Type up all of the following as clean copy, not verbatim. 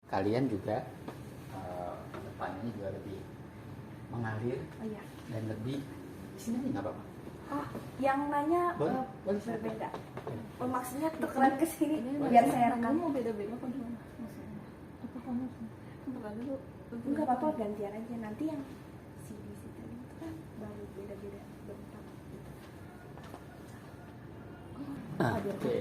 kalian juga depannya juga lebih mengalir dan lebih di sini nggak apa-apa. Oh, yang nanya Boleh berbeda. Oh, maksudnya tukeran ke sini biar saya rekam. Mau beda-beda apa gimana? Maksudnya? Apa kamu bentar dulu? Enggak apa-apa, gantian aja. Nanti yang si di situ itu kan baru beda-beda bentak. Oke.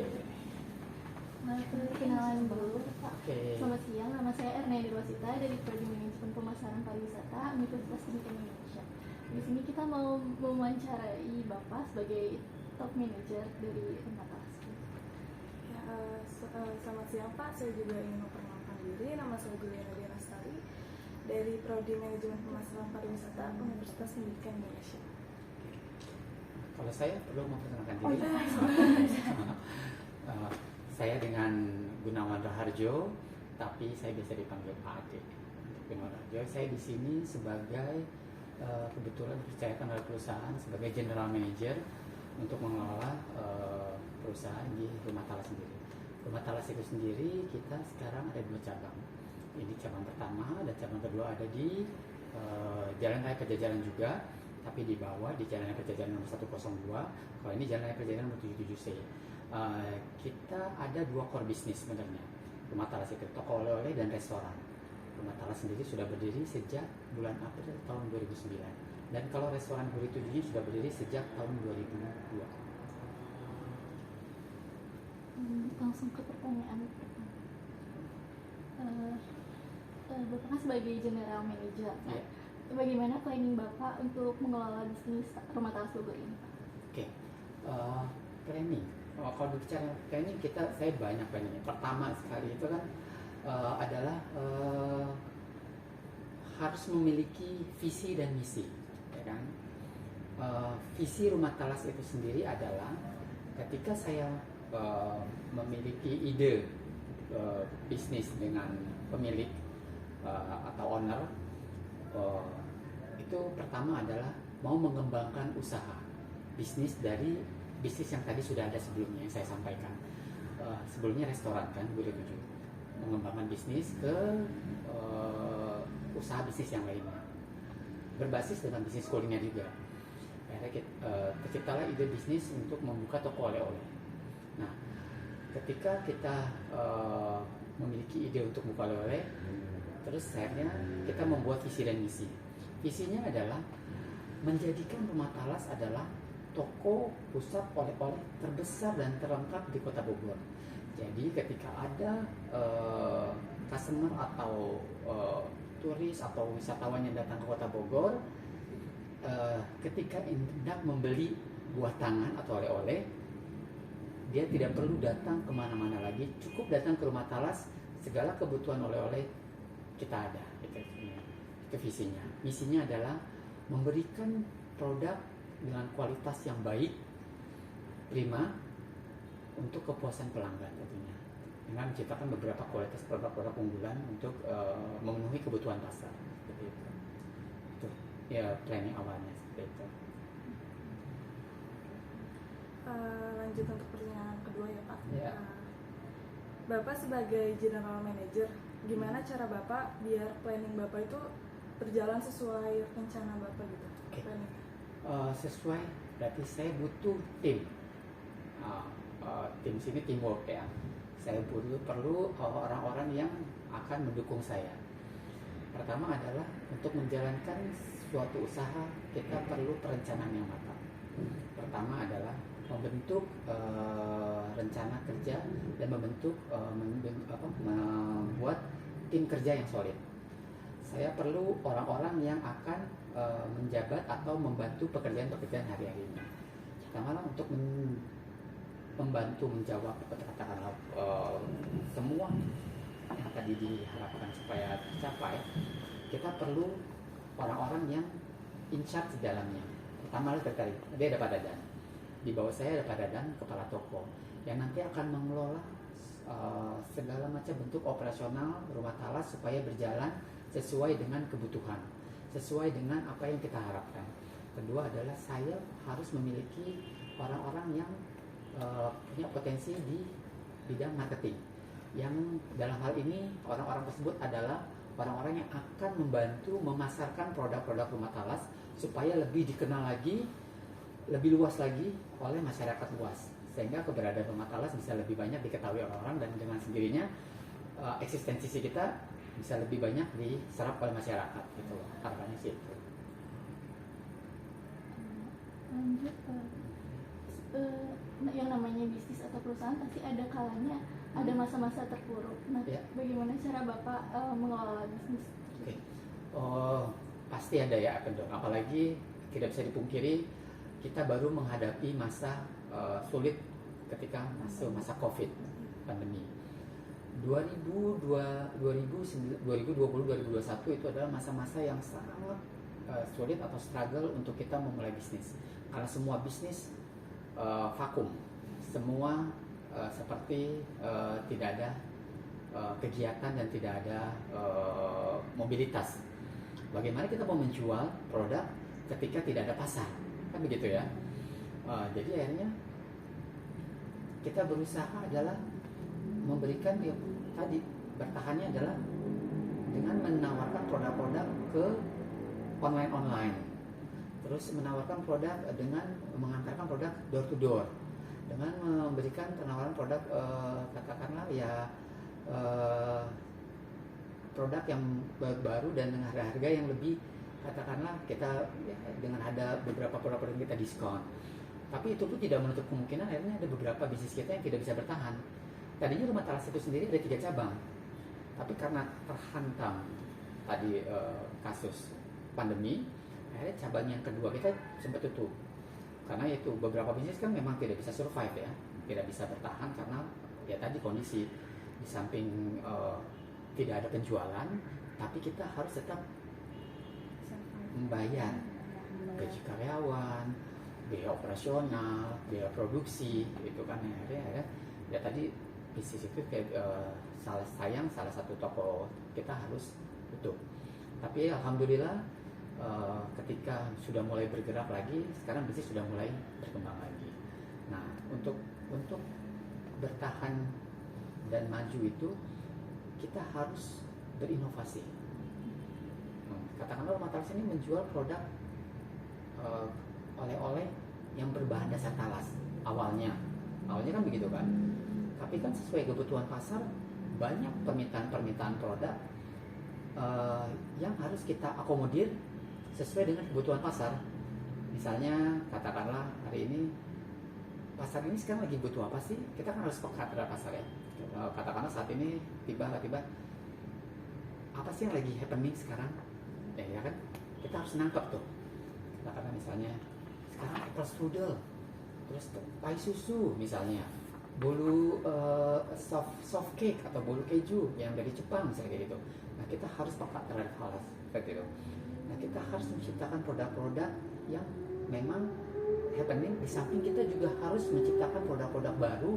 Perkenalan dulu, Pak. Oke. Selamat siang, nama saya Erna Dirwasita dari Prodi Manajemen Pemasaran Pariwisata Universitas Pendidikan Indonesia. Di sini kita mau mewawancarai Bapak sebagai top manager dari Rumah Talas. Ya, selamat siang Pak, saya juga ingin memperkenalkan diri. Nama saya Juliana Dianastari dari Prodi Manajemen Pemasaran Pariwisata Universitas Pendidikan Indonesia. Kalau saya perlu memperkenalkan Oh diri. iya. Saya dengan Gunawan Raharjo, tapi saya biasa dipanggil Pak Ade. Untuk Gunawan Raharjo, saya di sini sebagai kebetulan dipercayakan oleh perusahaan sebagai general manager untuk mengelola perusahaan di Rumah Talas sendiri. Rumah Talas itu sendiri kita sekarang ada 2 cabang. Ini cabang pertama dan cabang kedua ada di Jalan Raya Pajajaran juga, tapi di bawah di Jalan Raya Pajajaran nomor 102. Kalau ini Jalan Raya Pajajaran nomor 77C. Kita ada 2 core bisnis sebenarnya. Rumah Talas itu toko oleh-oleh dan restoran. Rumah Talas sendiri sudah berdiri sejak bulan April tahun 2009. Dan kalau restoran Guri Tujuhnya sudah berdiri sejak tahun 2002. Langsung ke pertanyaan pertama. Bapak kan sebagai general manager, Ya. bagaimana planning Bapak untuk mengelola bisnis Rumah Talas Bogor ini, Pak? Oke, planning. Kalau bicara planning saya banyak planning. Pertama sekali itu kan adalah harus memiliki visi dan misi, ya kan? Visi Rumah Talas itu sendiri adalah ketika saya memiliki ide bisnis dengan pemilik atau owner, itu pertama adalah mau mengembangkan usaha bisnis dari bisnis yang tadi sudah ada sebelumnya yang saya sampaikan. Sebelumnya restoran kan, Guri Tujuh, mengembangkan bisnis ke usaha bisnis yang lainnya, berbasis dengan bisnis kuliner juga. Akhirnya terciptalah ide bisnis untuk membuka toko oleh-oleh. Nah, ketika kita memiliki ide untuk buka oleh-oleh, terus akhirnya kita membuat visi dan misi. Visinya adalah menjadikan Rumah Talas adalah toko pusat oleh-oleh terbesar dan terlengkap di Kota Bogor. Jadi ketika ada customer atau turis atau wisatawan yang datang ke Kota Bogor, ketika hendak membeli buah tangan atau oleh-oleh, dia tidak perlu datang kemana-mana lagi, cukup datang ke Rumah Talas, segala kebutuhan oleh-oleh kita ada. Itu visinya. Misinya adalah memberikan produk dengan kualitas yang baik, prima, untuk kepuasan pelanggan tentunya, dengan menciptakan beberapa kualitas produk-produk unggulan untuk memenuhi kebutuhan pasar. Seperti itu ya planning awalnya, seperti itu. Lanjut untuk pertanyaan kedua ya Pak. Ya. Bapak sebagai general manager, gimana cara Bapak biar planning Bapak itu berjalan sesuai rencana Bapak gitu? Oke. Planning. Sesuai, berarti saya butuh tim. Tim sini teamwork ya. Saya perlu orang-orang yang akan mendukung saya. Pertama adalah untuk menjalankan suatu usaha kita perlu perencanaan yang matang. Pertama adalah membentuk rencana kerja dan membuat tim kerja yang solid. Saya perlu orang-orang yang akan menjabat atau membantu pekerjaan-pekerjaan hari-harinya. Pertama untuk membantu menjawab katakanlah semua yang tadi diharapkan supaya tercapai. Kita perlu orang-orang yang in charge di dalamnya. Pertama tadi ada Pak Dadan. Di bawah saya ada Pak Dadan, kepala toko, yang nanti akan mengelola segala macam bentuk operasional Rumah Talas supaya berjalan sesuai dengan kebutuhan, sesuai dengan apa yang kita harapkan. Kedua adalah saya harus memiliki orang-orang yang punya potensi di bidang marketing. yang dalam hal ini orang-orang tersebut adalah orang-orang yang akan membantu memasarkan produk-produk rumah talas supaya lebih dikenal lagi, lebih luas lagi oleh masyarakat luas, sehingga keberadaan rumah talas bisa lebih banyak diketahui orang-orang, dan dengan sendirinya eksistensi kita bisa lebih banyak diserap oleh masyarakat gitu loh. Harapannya sih itu. Lanjut yang namanya bisnis atau perusahaan pasti ada kalanya, ada masa-masa terpuruk. Nah, Ya. bagaimana cara Bapak mengelola bisnis? Oke. Oh, pasti ada ya, Kendor. Apalagi tidak bisa dipungkiri kita baru menghadapi masa sulit ketika masuk masa Covid pandemi. 2020-2021 itu adalah masa-masa yang sangat sulit atau struggle untuk kita memulai bisnis, karena semua bisnis vakum, semua seperti tidak ada kegiatan dan tidak ada mobilitas. Bagaimana kita mau menjual produk ketika tidak ada pasar, kan begitu ya. Jadi akhirnya kita berusaha adalah memberikan dia tadi, bertahannya adalah dengan menawarkan produk-produk ke online, terus menawarkan produk dengan mengantarkan produk door to door, dengan memberikan penawaran produk katakanlah ya produk yang baru dan dengan harga yang lebih, katakanlah kita ya, dengan ada beberapa produk yang kita diskon. Tapi itu pun tidak menutup kemungkinan akhirnya ada beberapa bisnis kita yang tidak bisa bertahan. Tadinya rumah talas itu sendiri ada 3 cabang, tapi karena terhantam tadi kasus pandemi, akhirnya cabang yang kedua kita sempat tutup. Karena itu beberapa bisnis kan memang tidak bisa survive ya, tidak bisa bertahan karena ya tadi kondisi, di samping tidak ada penjualan, tapi kita harus tetap membayar gaji karyawan, biaya operasional, biaya produksi, gitu kan ya. Ya tadi bisnis itu kayak salah satu toko kita harus tutup. Tapi alhamdulillah ketika sudah mulai bergerak lagi, sekarang bisnis sudah mulai berkembang lagi. Nah, untuk bertahan dan maju itu kita harus berinovasi. Katakanlah rumah talas ini menjual produk oleh-oleh yang berbahan dasar talas awalnya kan begitu kan. Tapi kan sesuai kebutuhan pasar, banyak permintaan produk yang harus kita akomodir sesuai dengan kebutuhan pasar. Misalnya katakanlah hari ini pasar ini sekarang lagi butuh apa sih? Kita kan harus peka terhadap pasar ya. Katakanlah saat ini tiba apa sih yang lagi happening sekarang? Ya kan? Kita harus nangkep tuh. Katakanlah misalnya sekarang apple strudel, terus pai susu misalnya, bolu soft cake atau bolu keju yang dari Jepang misalnya kayak gitu. Nah, kita harus peka terhadap hal seperti itu. Nah, kita harus menciptakan produk-produk yang memang happening. Di samping kita juga harus menciptakan produk-produk baru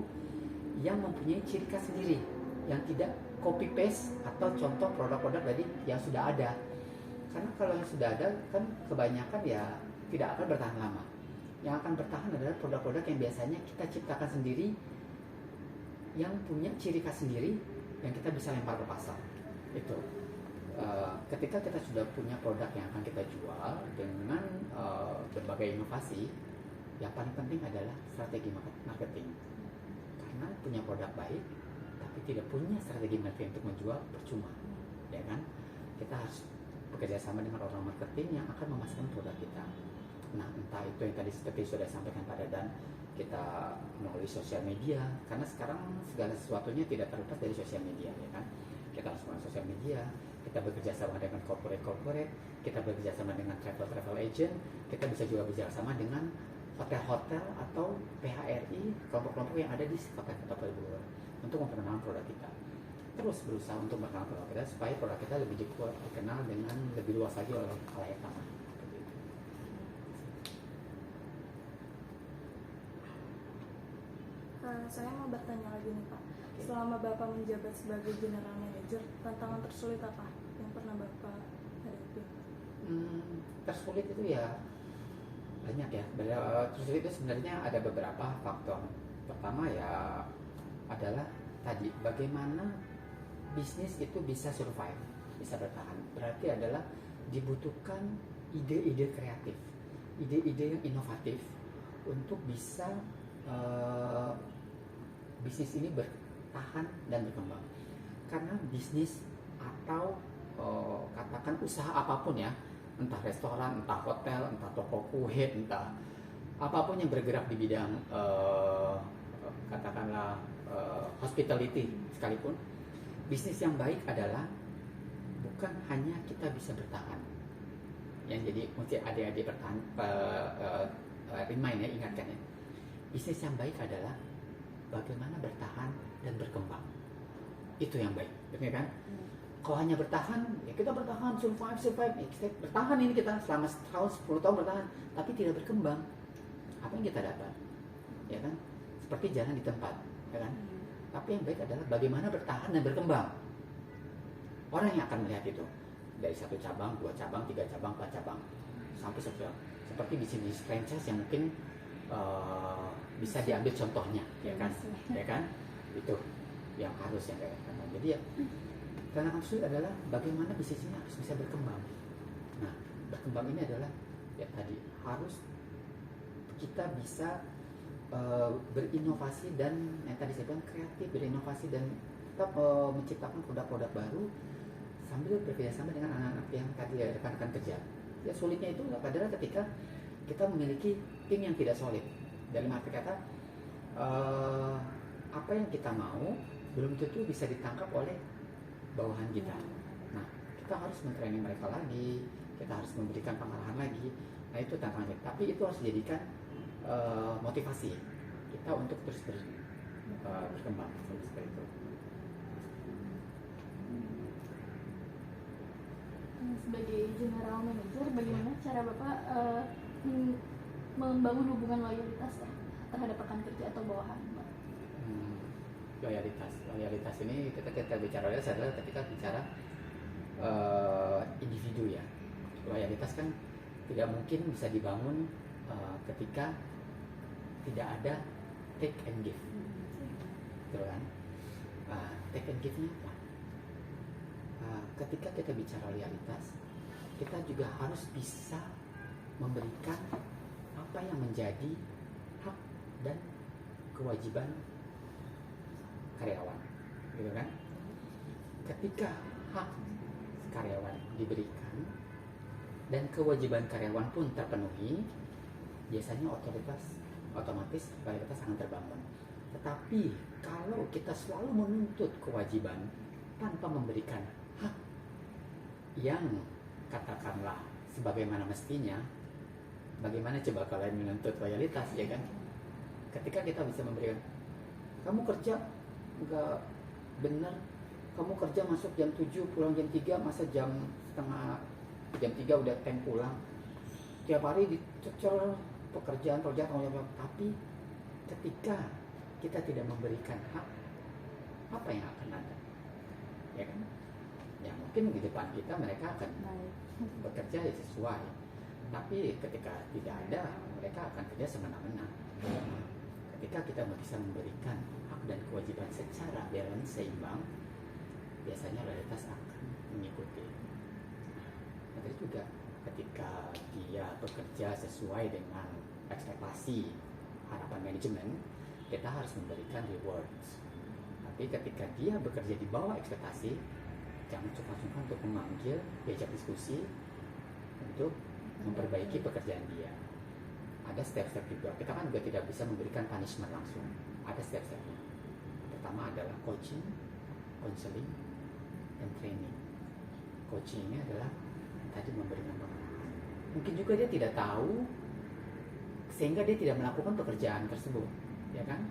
yang mempunyai ciri khas sendiri, yang tidak copy paste atau contoh produk-produk dari yang sudah ada. Karena kalau yang sudah ada kan kebanyakan ya tidak akan bertahan lama. Yang akan bertahan adalah produk-produk yang biasanya kita ciptakan sendiri, yang punya ciri khas sendiri, yang kita bisa lempar ke pasar. Itu ketika kita sudah punya produk yang akan kita jual dengan berbagai inovasi, yang paling penting adalah strategi marketing. Karena punya produk baik tapi tidak punya strategi marketing untuk menjual, percuma, ya kan? Kita harus bekerja sama dengan orang marketing yang akan memasarkan produk kita. Nah, entah itu yang tadi seperti sudah sampaikan Pak Dadan, kita melalui sosial media, karena sekarang segala sesuatunya tidak terlepas dari sosial media, ya kan? Kita harus melalui sosial media, kita bekerja sama dengan corporate, kita bekerja sama dengan travel agent, kita bisa juga bekerja sama dengan hotel-hotel atau PHRI, kelompok-kelompok yang ada di kota-kota luar untuk memperkenalkan produk kita. Terus berusaha untuk memperkenalkan produk kita supaya produk kita lebih dikenal dengan lebih luas lagi oleh khalayak ramah. Saya mau bertanya lagi nih Pak, selama Bapak menjabat sebagai General Manager, tantangan tersulit apa yang pernah Bapak hadapi? Tersulit itu ya banyak ya. Tersulit itu sebenarnya ada beberapa faktor. Pertama ya adalah tadi bagaimana bisnis itu bisa survive, bisa bertahan. Berarti adalah dibutuhkan ide-ide kreatif, ide-ide yang inovatif untuk bisa bisnis ini bertahan dan berkembang. Karena bisnis atau katakan usaha apapun ya, entah restoran, entah hotel, entah toko kue, entah apapun yang bergerak di bidang katakanlah hospitality sekalipun, bisnis yang baik adalah bukan hanya kita bisa bertahan. Yang jadi mesti adik-adik bertahan, remind ya, ingatkan ya. Bisnis yang baik adalah bagaimana bertahan dan berkembang. Itu yang baik, betul kan? Kalau hanya bertahan, ya kita bertahan, survive, bertahan ini kita selama setahun, 10 tahun bertahan, tapi tidak berkembang. Apa yang kita dapat? Ya kan? Seperti jalan di tempat, ya kan? Tapi yang baik adalah bagaimana bertahan dan berkembang. Orang yang akan melihat itu dari 1 cabang, 2 cabang, 3 cabang, 4 cabang, sampai seperti bisnis franchise yang mungkin bisa diambil contohnya, ya kan? Ya kan? Itu yang harus yang kayak gitu. Jadi ya, karena maksud adalah bagaimana bisnis ini harus bisa berkembang. Nah, berkembang ini adalah ya tadi harus kita bisa berinovasi dan yang tadi saya bilang kreatif, berinovasi dan tetap menciptakan produk-produk baru sambil bekerjasama dengan anak-anak yang tadi ya, rekan-rekan kerja. Ya sulitnya itu adalah ketika kita memiliki tim yang tidak solid. Dalam arti kata apa yang kita mau belum tentu bisa ditangkap oleh bawahan kita. Nah, kita harus mentraining mereka lagi, kita harus memberikan pengarahan lagi. Nah, itu tantangannya. Tapi itu harus dijadikan motivasi kita untuk terus berkembang seperti itu. Sebagai general manager, bagaimana cara Bapak membangun hubungan loyalitas terhadap rekan kerja atau bawahan? Loyalitas ini kita bicara adalah ketika bicara individu ya. Loyalitas kan tidak mungkin bisa dibangun ketika tidak ada take and give, betul kan? Take and give-nya apa? Ketika kita bicara loyalitas, kita juga harus bisa memberikan apa yang menjadi hak dan kewajiban karyawan, gitu kan? Ketika hak karyawan diberikan dan kewajiban karyawan pun terpenuhi, biasanya otomatis loyalitas akan terbangun. Tetapi kalau kita selalu menuntut kewajiban tanpa memberikan hak yang katakanlah sebagaimana mestinya, bagaimana coba kalian menuntut loyalitas, ya kan? Ketika kita bisa memberikan, kamu kerja nggak benar, kamu kerja masuk jam 7 pulang jam 3, masa jam 3 udah time pulang, tiap hari dicecer pekerjaan, tapi ketika kita tidak memberikan hak, apa yang akan ada, ya kan? Ya mungkin di depan kita mereka akan bekerja ya sesuai, tapi ketika tidak ada, mereka akan kerja semena-mena. Ketika kita bisa memberikan hak dan kewajiban secara balance, seimbang, biasanya loyalitas akan mengikuti. Nah, itu juga ketika dia bekerja sesuai dengan ekspektasi harapan manajemen, kita harus memberikan rewards. Tapi ketika dia bekerja di bawah ekspektasi, jangan sungkan-sungkan untuk memanggil, diajak diskusi untuk memperbaiki pekerjaan dia. Ada step-step juga. Kita kan juga tidak bisa memberikan punishment langsung. Ada step-stepnya. Pertama adalah coaching, counseling, dan training. Coaching ini adalah tadi memberikan pengarahan. Mungkin juga dia tidak tahu, sehingga dia tidak melakukan pekerjaan tersebut, ya kan?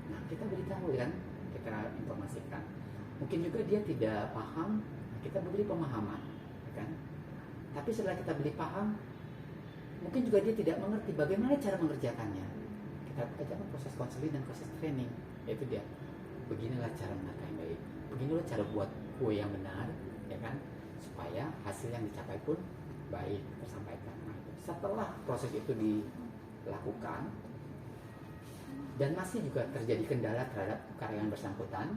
Nah, kita beritahu kan, kita informasikan. Mungkin juga dia tidak paham, kita beri pemahaman, ya kan? Tapi setelah kita beri paham, mungkin juga dia tidak mengerti bagaimana cara mengerjakannya. Kita ajarkan proses konseling dan proses training, yaitu dia, beginilah cara menata yang baik, beginilah cara buat kue yang benar, ya kan? Supaya hasil yang dicapai pun baik, tersampaikan. Nah, setelah proses itu dilakukan, dan masih juga terjadi kendala terhadap karyawan bersangkutan,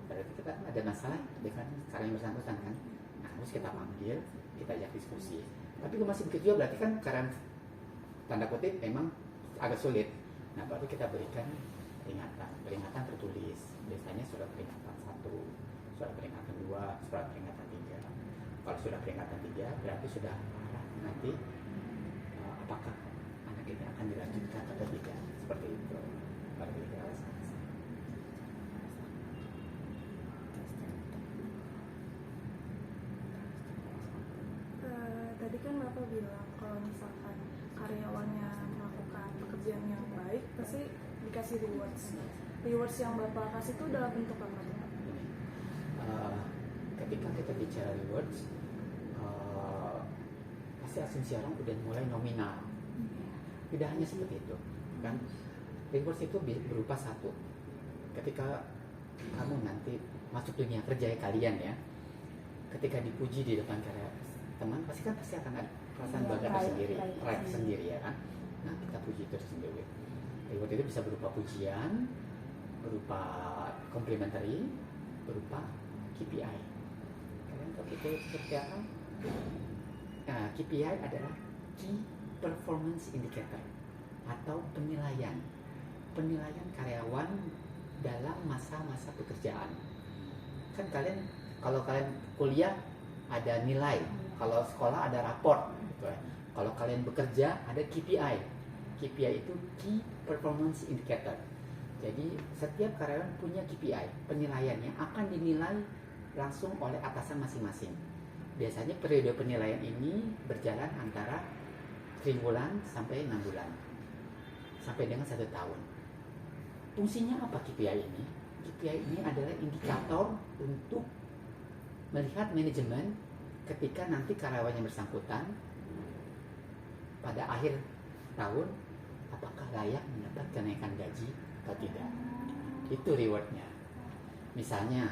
berarti kita ada masalah dengan karyawan bersangkutan kan, nah harus kita panggil, kita ajak diskusi. Tapi kalau masih begitu juga berarti kan karyawan tanda kutip memang agak sulit. Nah baru kita berikan peringatan tertulis, biasanya surat peringatan 1, surat peringatan 2, surat peringatan 3. Kalau sudah peringatan 3 berarti sudah arah nanti apakah anak ini akan dilanjutkan atau tidak, seperti itu. Baru kita sanksi. Tadi kan Bapak bilang kalau misalkan karyawannya melakukan pekerjaan yang baik pasti dikasih rewards. Rewards yang Bapak kasih itu dalam bentuk apa? Ketika kita bicara rewards, pasti asumsi orang udah mulai nominal. Tidak hanya seperti itu, kan? Rewards itu berupa satu. Ketika kamu nanti masuk dunia kerja kalian ya, ketika dipuji di depan teman, pasti akan ada perasaan bangga tersendiri, pride sendiri ya kan. Nah kita puji itu sendiri. Reward itu bisa berupa pujian, berupa complimentary, berupa KPI. Kalian tahu KPI seperti apa? Nah, KPI adalah Key Performance Indicator atau penilaian karyawan dalam masa-masa pekerjaan. Kan kalau kalian kuliah ada nilai, kalau sekolah ada raport gitu ya. Kalau kalian bekerja ada KPI. KPI itu Key Performance Indicator. Jadi setiap karyawan punya KPI, penilaiannya akan dinilai langsung oleh atasan masing-masing. Biasanya periode penilaian ini berjalan antara 3 bulan sampai 6 bulan, sampai dengan 1 tahun. Fungsinya apa KPI ini? KPI ini adalah indikator untuk melihat manajemen ketika nanti karyawan yang bersangkutan pada akhir tahun apakah layak mendapat kenaikan gaji atau tidak. Itu rewardnya. Misalnya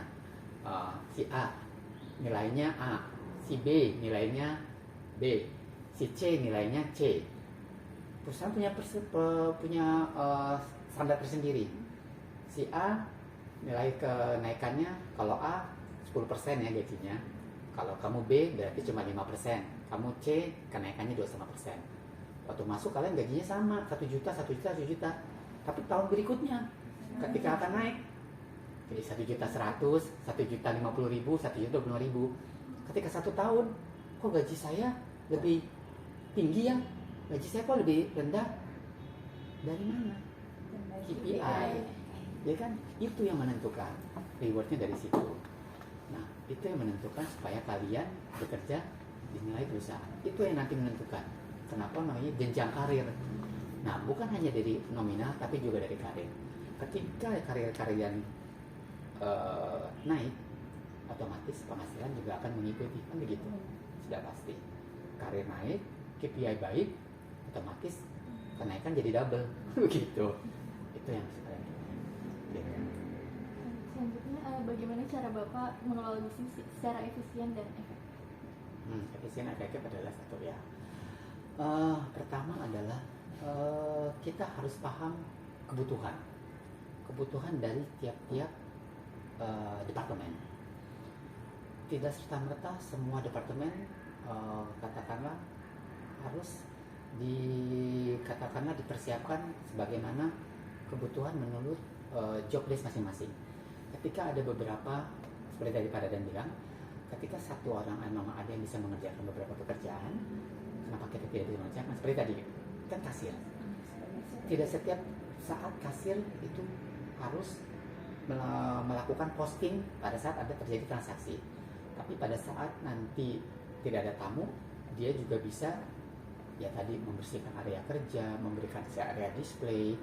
si A nilainya A, si B nilainya B, si C nilainya C. Perusahaan punya standar tersendiri. Si A nilai kenaikannya kalau A 10% ya gajinya. Kalau kamu B berarti cuma 5%. Kamu C kenaikannya 25%. Waktu masuk kalian gajinya sama 1 juta. Tapi tahun berikutnya ketika akan naik jadi 1.100.000, 1.050.000, 1.025.000. Ketika 1 tahun kok gaji saya lebih tinggi ya? Gaji saya kok lebih rendah? Dari mana? KPI. Ya kan? Itu yang menentukan. Rewardnya dari situ. Nah, itu yang menentukan supaya kalian bekerja dinilai perusahaan. Itu yang nanti menentukan kenapa namanya jenjang karir. Nah, bukan hanya dari nominal tapi juga dari karir. Ketika karir kalian naik, otomatis penghasilan juga akan mengikuti, kan begitu? Sudah pasti. Karir naik, KPI baik, otomatis kenaikan jadi double, begitu. Itu yang sebenarnya. Selanjutnya, bagaimana cara Bapak mengelola bisnis secara efisien dan efektif? Efisien efektif adalah satu ya. Pertama adalah kita harus paham kebutuhan dari tiap-tiap departemen. Tidak serta-merta semua departemen katakanlah harus dipersiapkan sebagaimana kebutuhan menurut job desk masing-masing. Ketika ada beberapa seperti tadi Pak Dadan bilang, ketika satu orang memang ada yang bisa mengerjakan beberapa pekerjaan, kenapa kita tidak bisa mengerjakan? Seperti tadi kan kasir. Tidak setiap saat kasir itu harus melakukan posting pada saat ada terjadi transaksi. Tapi pada saat nanti tidak ada tamu, dia juga bisa ya tadi membersihkan area kerja, memberikan area display,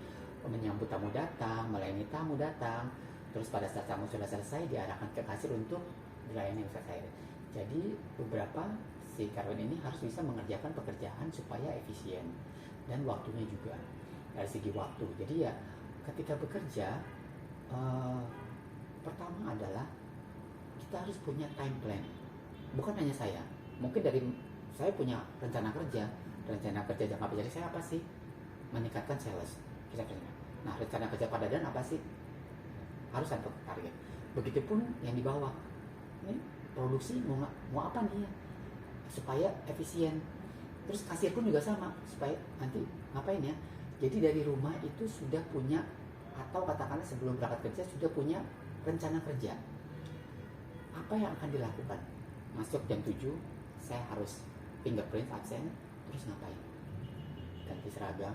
menyambut tamu datang, melayani tamu datang. Terus pada saat tamu sudah selesai diarahkan ke kasir untuk dilayani selesai. Jadi beberapa si karyawan ini harus bisa mengerjakan pekerjaan supaya efisien dan waktunya juga dari segi waktu. Jadi ya ketika bekerja pertama adalah kita harus punya time plan. Bukan hanya saya, mungkin dari saya punya rencana kerja jangka panjang saya apa sih? Meningkatkan sales. Nah, rencana kerja Pak Dadan apa sih? Harus ada target. Begitupun yang di bawah. Ini produksi mau apa nih ya? Supaya efisien. Terus kasir pun juga sama, supaya nanti ngapain ya? Jadi dari rumah itu sudah punya, atau katakanlah sebelum berangkat kerja sudah punya rencana kerja. Apa yang akan dilakukan? Masuk jam 7, saya harus fingerprint absen, terus ngapain? Ganti seragam,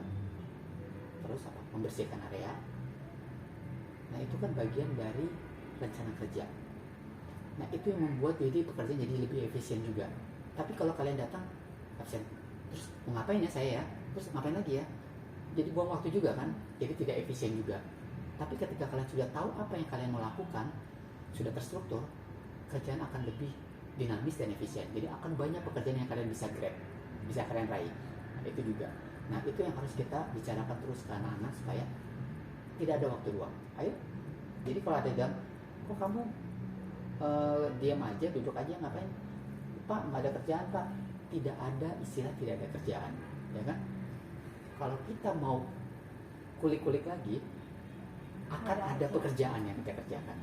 terus apa? Membersihkan area. Nah, itu kan bagian dari rencana kerja. Nah, itu yang membuat jadi pekerjaan jadi lebih efisien juga. Tapi kalau kalian datang absen, terus mau ngapain ya saya ya? Terus ngapain lagi ya? Jadi buang waktu juga kan? Jadi tidak efisien juga. Tapi ketika kalian sudah tahu apa yang kalian mau lakukan, sudah terstruktur, kerjaan akan lebih dinamis dan efisien. Jadi akan banyak pekerjaan yang kalian bisa grab, bisa kalian raih. Nah, itu juga. Nah, itu yang harus kita bicarakan terus ke anak-anak supaya tidak ada waktu luang. Ayo. Jadi kalau ada yang, kok kamu diam aja, duduk aja, ngapain? Pak, nggak ada kerjaan Pak. Tidak ada istilah tidak ada kerjaan, ya kan? Kalau kita mau kulik-kulik lagi, akan ada pekerjaan yang kita kerjakan.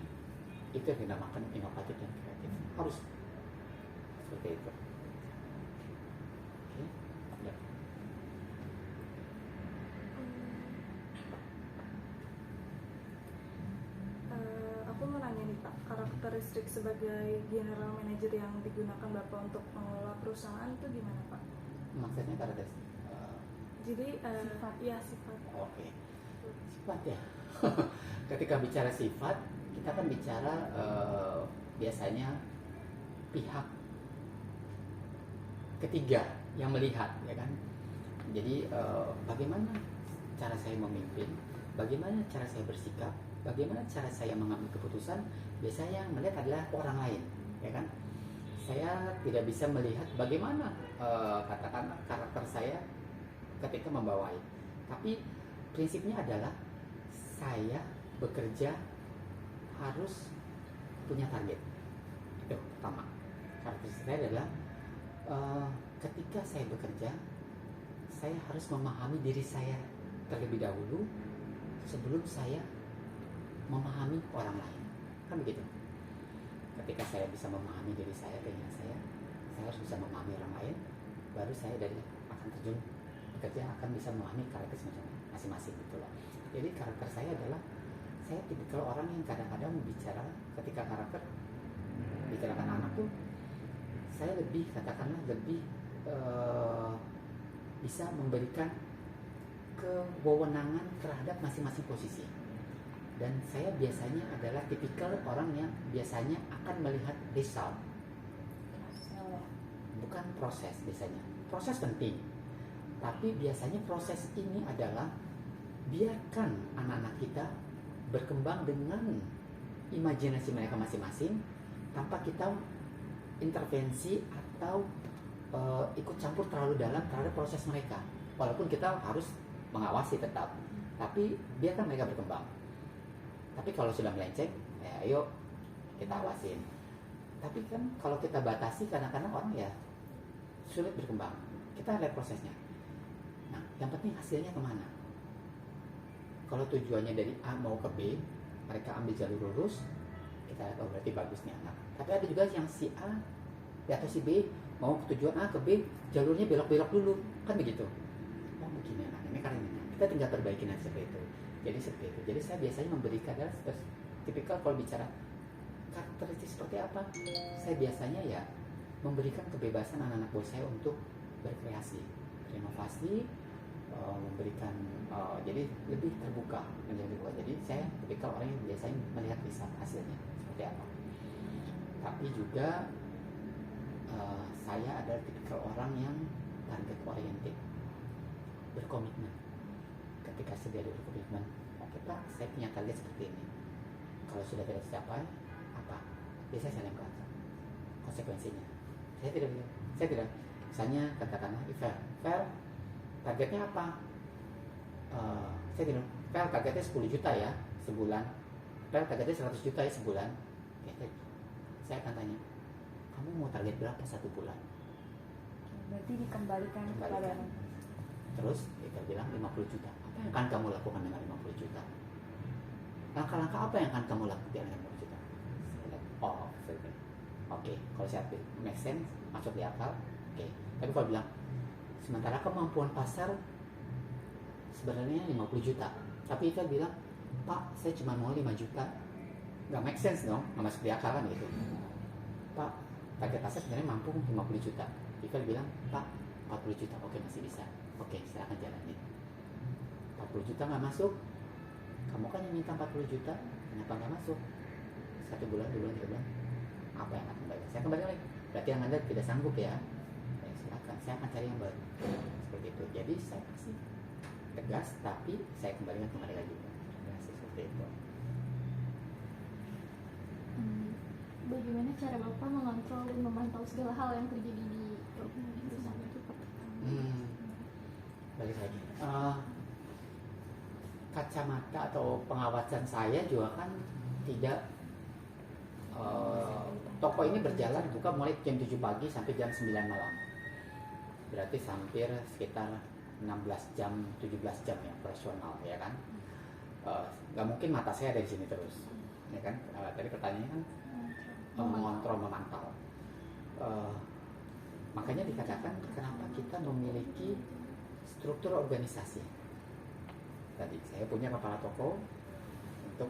Itu yang dinamakan inovatif dan kreatif. Harus seperti itu. Oke. Ya. Aku mau nanya nih Pak, karakteristik sebagai general manager yang digunakan Bapak untuk mengelola perusahaan itu gimana Pak? Maksudnya karakteristik. Jadi Sifat. ya sifat. Oke. Sifat ya. Ketika bicara sifat, kita kan bicara biasanya pihak ketiga yang melihat, ya kan? Jadi bagaimana cara saya memimpin, bagaimana cara saya bersikap, bagaimana cara saya mengambil keputusan, biasanya yang melihat adalah orang lain, ya kan? Saya tidak bisa melihat bagaimana katakanlah karakter saya ketika membawai, tapi prinsipnya adalah saya bekerja harus punya target. Itu pertama. Karakteristik saya adalah ketika saya bekerja, saya harus memahami diri saya terlebih dahulu sebelum saya memahami orang lain. Kan begitu. Ketika saya bisa memahami diri saya, keinginan saya harus bisa memahami orang lain, baru saya dari akan terjun bekerja akan bisa memahami karakter masing-masing gitu loh. Jadi karakter saya adalah saya tipikal orang yang kadang-kadang bicara ketika karakter bicarakan anak tuh saya lebih katakanlah lebih bisa memberikan kewewenangan terhadap masing-masing posisi. Dan saya biasanya adalah tipikal orang yang biasanya akan melihat result, bukan proses biasanya. Proses penting, tapi biasanya proses ini adalah biarkan anak-anak kita berkembang dengan imajinasi mereka masing-masing tanpa kita intervensi atau ikut campur terlalu dalam terhadap proses mereka. Walaupun kita harus mengawasi tetap, tapi biarkan mereka berkembang. Tapi kalau sudah melenceng, ya ayo kita awasin. Tapi kan kalau kita batasi, kadang-kadang orang ya sulit berkembang. Kita lihat prosesnya. Nah, yang penting hasilnya kemana? Kalau tujuannya dari A mau ke B, mereka ambil jalur lurus, kita lihat, oh berarti bagus nih anak. Tapi ada juga yang si A atau si B mau ke tujuan A ke B, jalurnya belok-belok dulu, kan begitu. Oh begini anak, ini karena ini. Kita tinggal perbaiki nanti seperti itu. Jadi seperti itu. Jadi saya biasanya memberikan adalah tipikal kalau bicara karakteristik seperti apa. Saya biasanya ya memberikan kebebasan anak-anak buah saya untuk berkreasi, berinovasi, memberikan jadi lebih terbuka menjadi buah. Jadi saya tipikal orang yang biasanya melihat bisa hasilnya seperti apa. Tapi juga saya adalah tipikal orang yang target oriented, berkomitmen. Ketika sudah ada berkomitmen, oke Pak, saya punya target seperti ini. Kalau sudah tidak tercapai, apa? Biasanya saya lempar konsekuensinya. Saya tidak. Misalnya katakanlah, Fer, targetnya apa? Saya tidak. Fer, targetnya 10 juta ya sebulan. Fer, targetnya 100 juta ya sebulan. Oke, saya akan tanya, kamu mau target berapa satu bulan? Berarti dikembalikan kepada Terus kita bilang 50 juta. Apa yang akan kamu lakukan dengan 50 juta? Langkah-langkah apa yang akan kamu lakukan dengan 50 juta? Saya bilang, oh, oke, kalau saya make sense, masuk di akal, oke. Tapi kalau bilang, sementara kemampuan pasar sebenarnya 50 juta, tapi Ivel bilang, Pak, saya cuma mau 5 juta, nggak make sense dong, nggak masuk di akal kan gitu. Pak, target pasar sebenarnya mampu 50 juta. Ivel bilang, Pak, 40 juta, oke masih bisa, oke silahkan jalanin. 40 juta nggak masuk, kamu kan yang minta 40 juta, kenapa nggak masuk? 1 bulan, 2 bulan, 3 bulan, apa yang akan kembali? Saya kembali lagi, berarti yang Anda tidak sanggup ya, silakan, saya akan cari yang baru. Seperti itu, jadi saya kasih tegas, tapi saya kembalikan ke mereka juga. Seperti itu. Bagaimana cara Bapak mengontrol dan memantau segala hal yang terjadi di perusahaan itu? Balik lagi. Kacamata atau pengawasan saya juga kan tidak toko ini berjalan buka mulai jam 7 pagi sampai jam 9 malam. Berarti hampir sekitar 16 jam, 17 jam ya operasional ya kan. Gak mungkin mata saya ada di sini terus. Ya kan? Tadi pertanyaannya kan mengontrol, memantau. Makanya dikatakan kenapa kita memiliki struktur organisasi. Tadi saya punya kepala toko untuk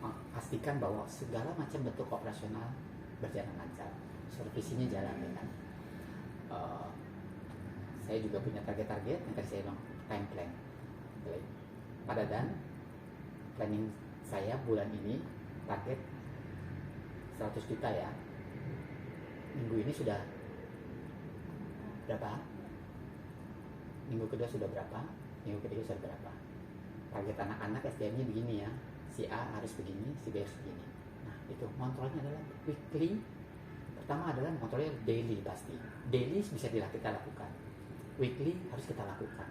memastikan bahwa segala macam bentuk operasional berjalan lancar, supervisinya jalan ya kan. Saya juga punya target-target yang tadi saya bilang time plan. Pada dan planning saya bulan ini target 100 juta ya. Minggu ini sudah berapa? Minggu kedua sudah berapa? Minggu ketiga sudah berapa? Target anak-anak SDM-nya begini ya. Si A harus begini, si B harus begini. Nah, itu kontrolnya adalah weekly. Pertama adalah kontrolnya daily pasti. Daily bisa kita lakukan. Weekly harus kita lakukan.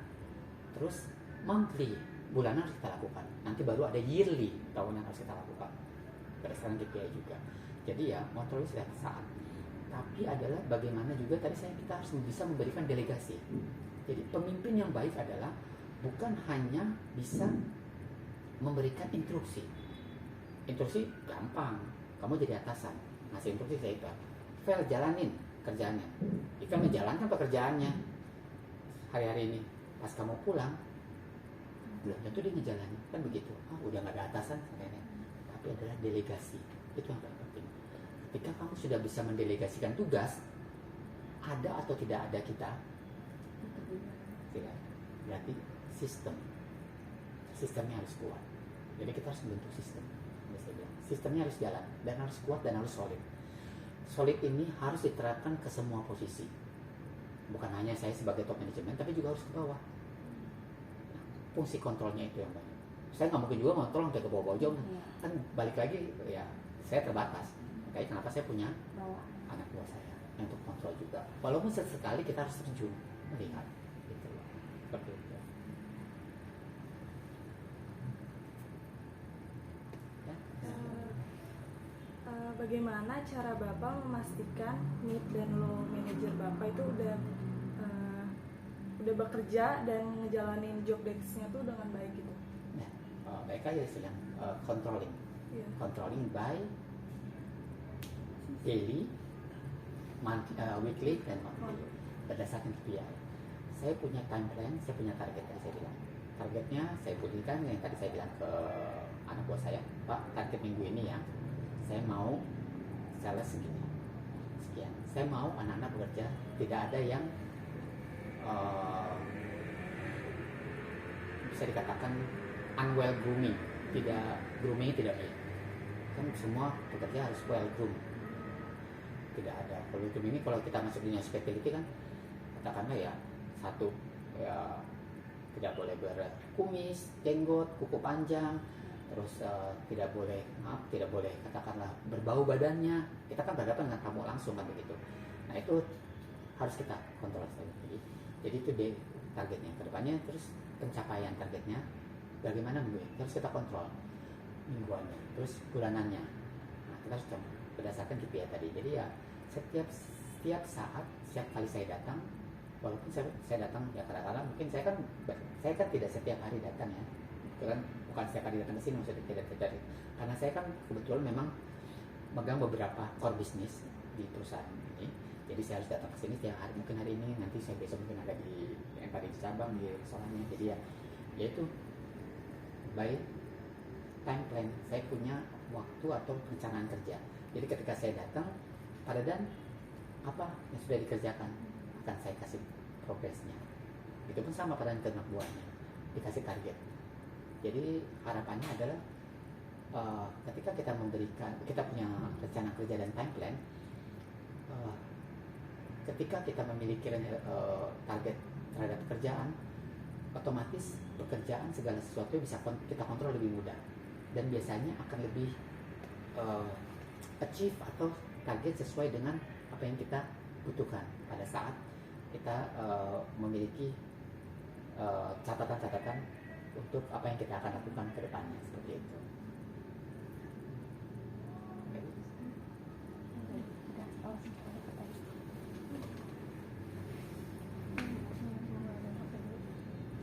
Terus monthly, bulanan harus kita lakukan. Nanti baru ada yearly, tahunan harus kita lakukan. Berdasarkan KPI juga. Jadi ya, kontrolnya sudah saat. Tapi adalah bagaimana juga tadi kita harus bisa memberikan delegasi. Jadi pemimpin yang baik adalah bukan hanya bisa memberikan instruksi. Instruksi gampang, kamu jadi atasan, ngasih instruksi saya itu. Vel jalanin kerjaannya. Ikan menjalankan pekerjaannya hari-hari ini. Pas kamu pulang, belum tentu dia ngejalanin, kan begitu. Udah nggak ada atasan kayaknya. Tapi adalah delegasi, itu yang paling penting. Ketika kamu sudah bisa mendelegasikan tugas, ada atau tidak ada kita, tidak. Berarti sistemnya harus kuat. Jadi kita harus membentuk sistem. Sistemnya harus jalan dan harus kuat dan harus solid. Solid ini harus diterapkan ke semua posisi. Bukan hanya saya sebagai top manajemen, tapi juga harus ke bawah. Nah, fungsi kontrolnya itu yang banyak. Saya nggak mungkin juga kontrol sampai ke bawah-bawah jauh. Kan balik lagi ya, saya terbatas. Makanya kenapa saya punya anak buah saya yang untuk kontrol juga. Walaupun sesekali kita harus terjun melihat. Gitu loh. Seperti itu. Bagaimana cara Bapak memastikan mid dan low manager Bapak itu udah bekerja dan ngejalanin job desk-nya tuh dengan baik gitu? Nah, baik aja sedang controlling, controlling by daily, weekly dan monthly berdasarkan KPI. Saya punya time plan, saya punya target tadi saya bilang. Targetnya saya berikan yang tadi saya bilang ke anak buah saya, Pak, target minggu ini ya. Saya mau sales segini, sekian. Saya mau anak-anak bekerja, tidak ada yang bisa dikatakan unwell grooming, grooming tidak baik. Kan semua pekerja harus well groom. Tidak ada. Kalau grooming ini kalau kita masuk dunia hospitality kan, katakanlah ya satu ya tidak boleh berkumis, jenggot, kuku panjang. Terus tidak boleh katakanlah berbau badannya. Kita kan berhadapan dengan tamu langsung kan begitu. Nah itu harus kita kontrol sekali. Jadi itu deh targetnya kedepannya. Terus pencapaian targetnya bagaimana minggu ini harus kita kontrol mingguannya. Terus bulanannya. Nah kita harus berdasarkan KPI tadi. Jadi ya setiap saat, setiap kali saya datang walaupun saya datang ya kadang-kadang mungkin saya kan tidak setiap hari datang ya, kebetulan bukan setiap hari datang ke sini, maksudnya tidak terjadi karena saya kan kebetulan memang megang beberapa core business di perusahaan ini, jadi saya harus datang ke sini setiap hari, mungkin hari ini, nanti saya besok mungkin ada di yang tadi di cabang di restorannya, jadi ya itu by time plan, saya punya waktu atau perencanaan kerja. Jadi ketika saya datang pada dan apa yang sudah dikerjakan akan saya kasih progresnya. Itu pun sama pada anak buahnya, dikasih target. Jadi harapannya adalah ketika kita punya rencana kerja dan time plan, ketika kita memiliki target terhadap pekerjaan, otomatis pekerjaan segala sesuatu bisa kita kontrol lebih mudah dan biasanya akan lebih achieve atau target sesuai dengan apa yang kita butuhkan pada saat kita memiliki catatan-catatan untuk apa yang kita akan lakukan ke depannya, seperti itu.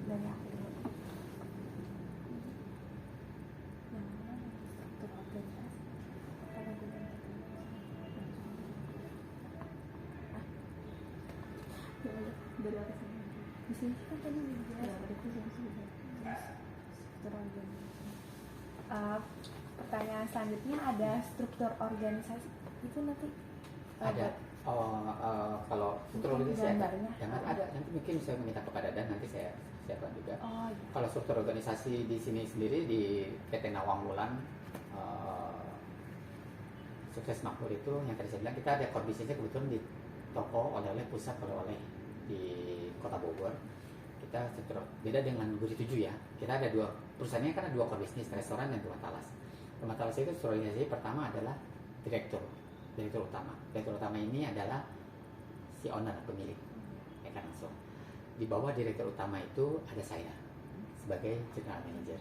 Dari aku dulu. Yang mana struktur organisasi? Kalau bukan Dari atas ini. di sini kan tadi udah Ya, jelas dari itu yang sudah. struktur organisasi. Pertanyaan selanjutnya ada struktur organisasi itu nanti Ada kalau struktur organisasi gambarnya. jangan ada, nanti mungkin saya meminta kepada Dan, nanti saya siapkan juga. Oh iya. Kalau struktur organisasi di sini sendiri di PT Nawang Wulan Sukses Makmur itu yang tadi saya bilang, kita ada core bisnisnya kebetulan di toko oleh-oleh pusat oleh-oleh di Kota Bogor. Kita struktur beda dengan Guri 7 ya. Kita ada dua perusahaannya, kan ada dua core bisnis, restoran dan rumah talas. Rumah talas itu struktur organisasi pertama adalah direktur utama. Direktur utama ini adalah si owner, pemilik, ya kan, langsung. Di bawah direktur utama itu ada saya sebagai general manager.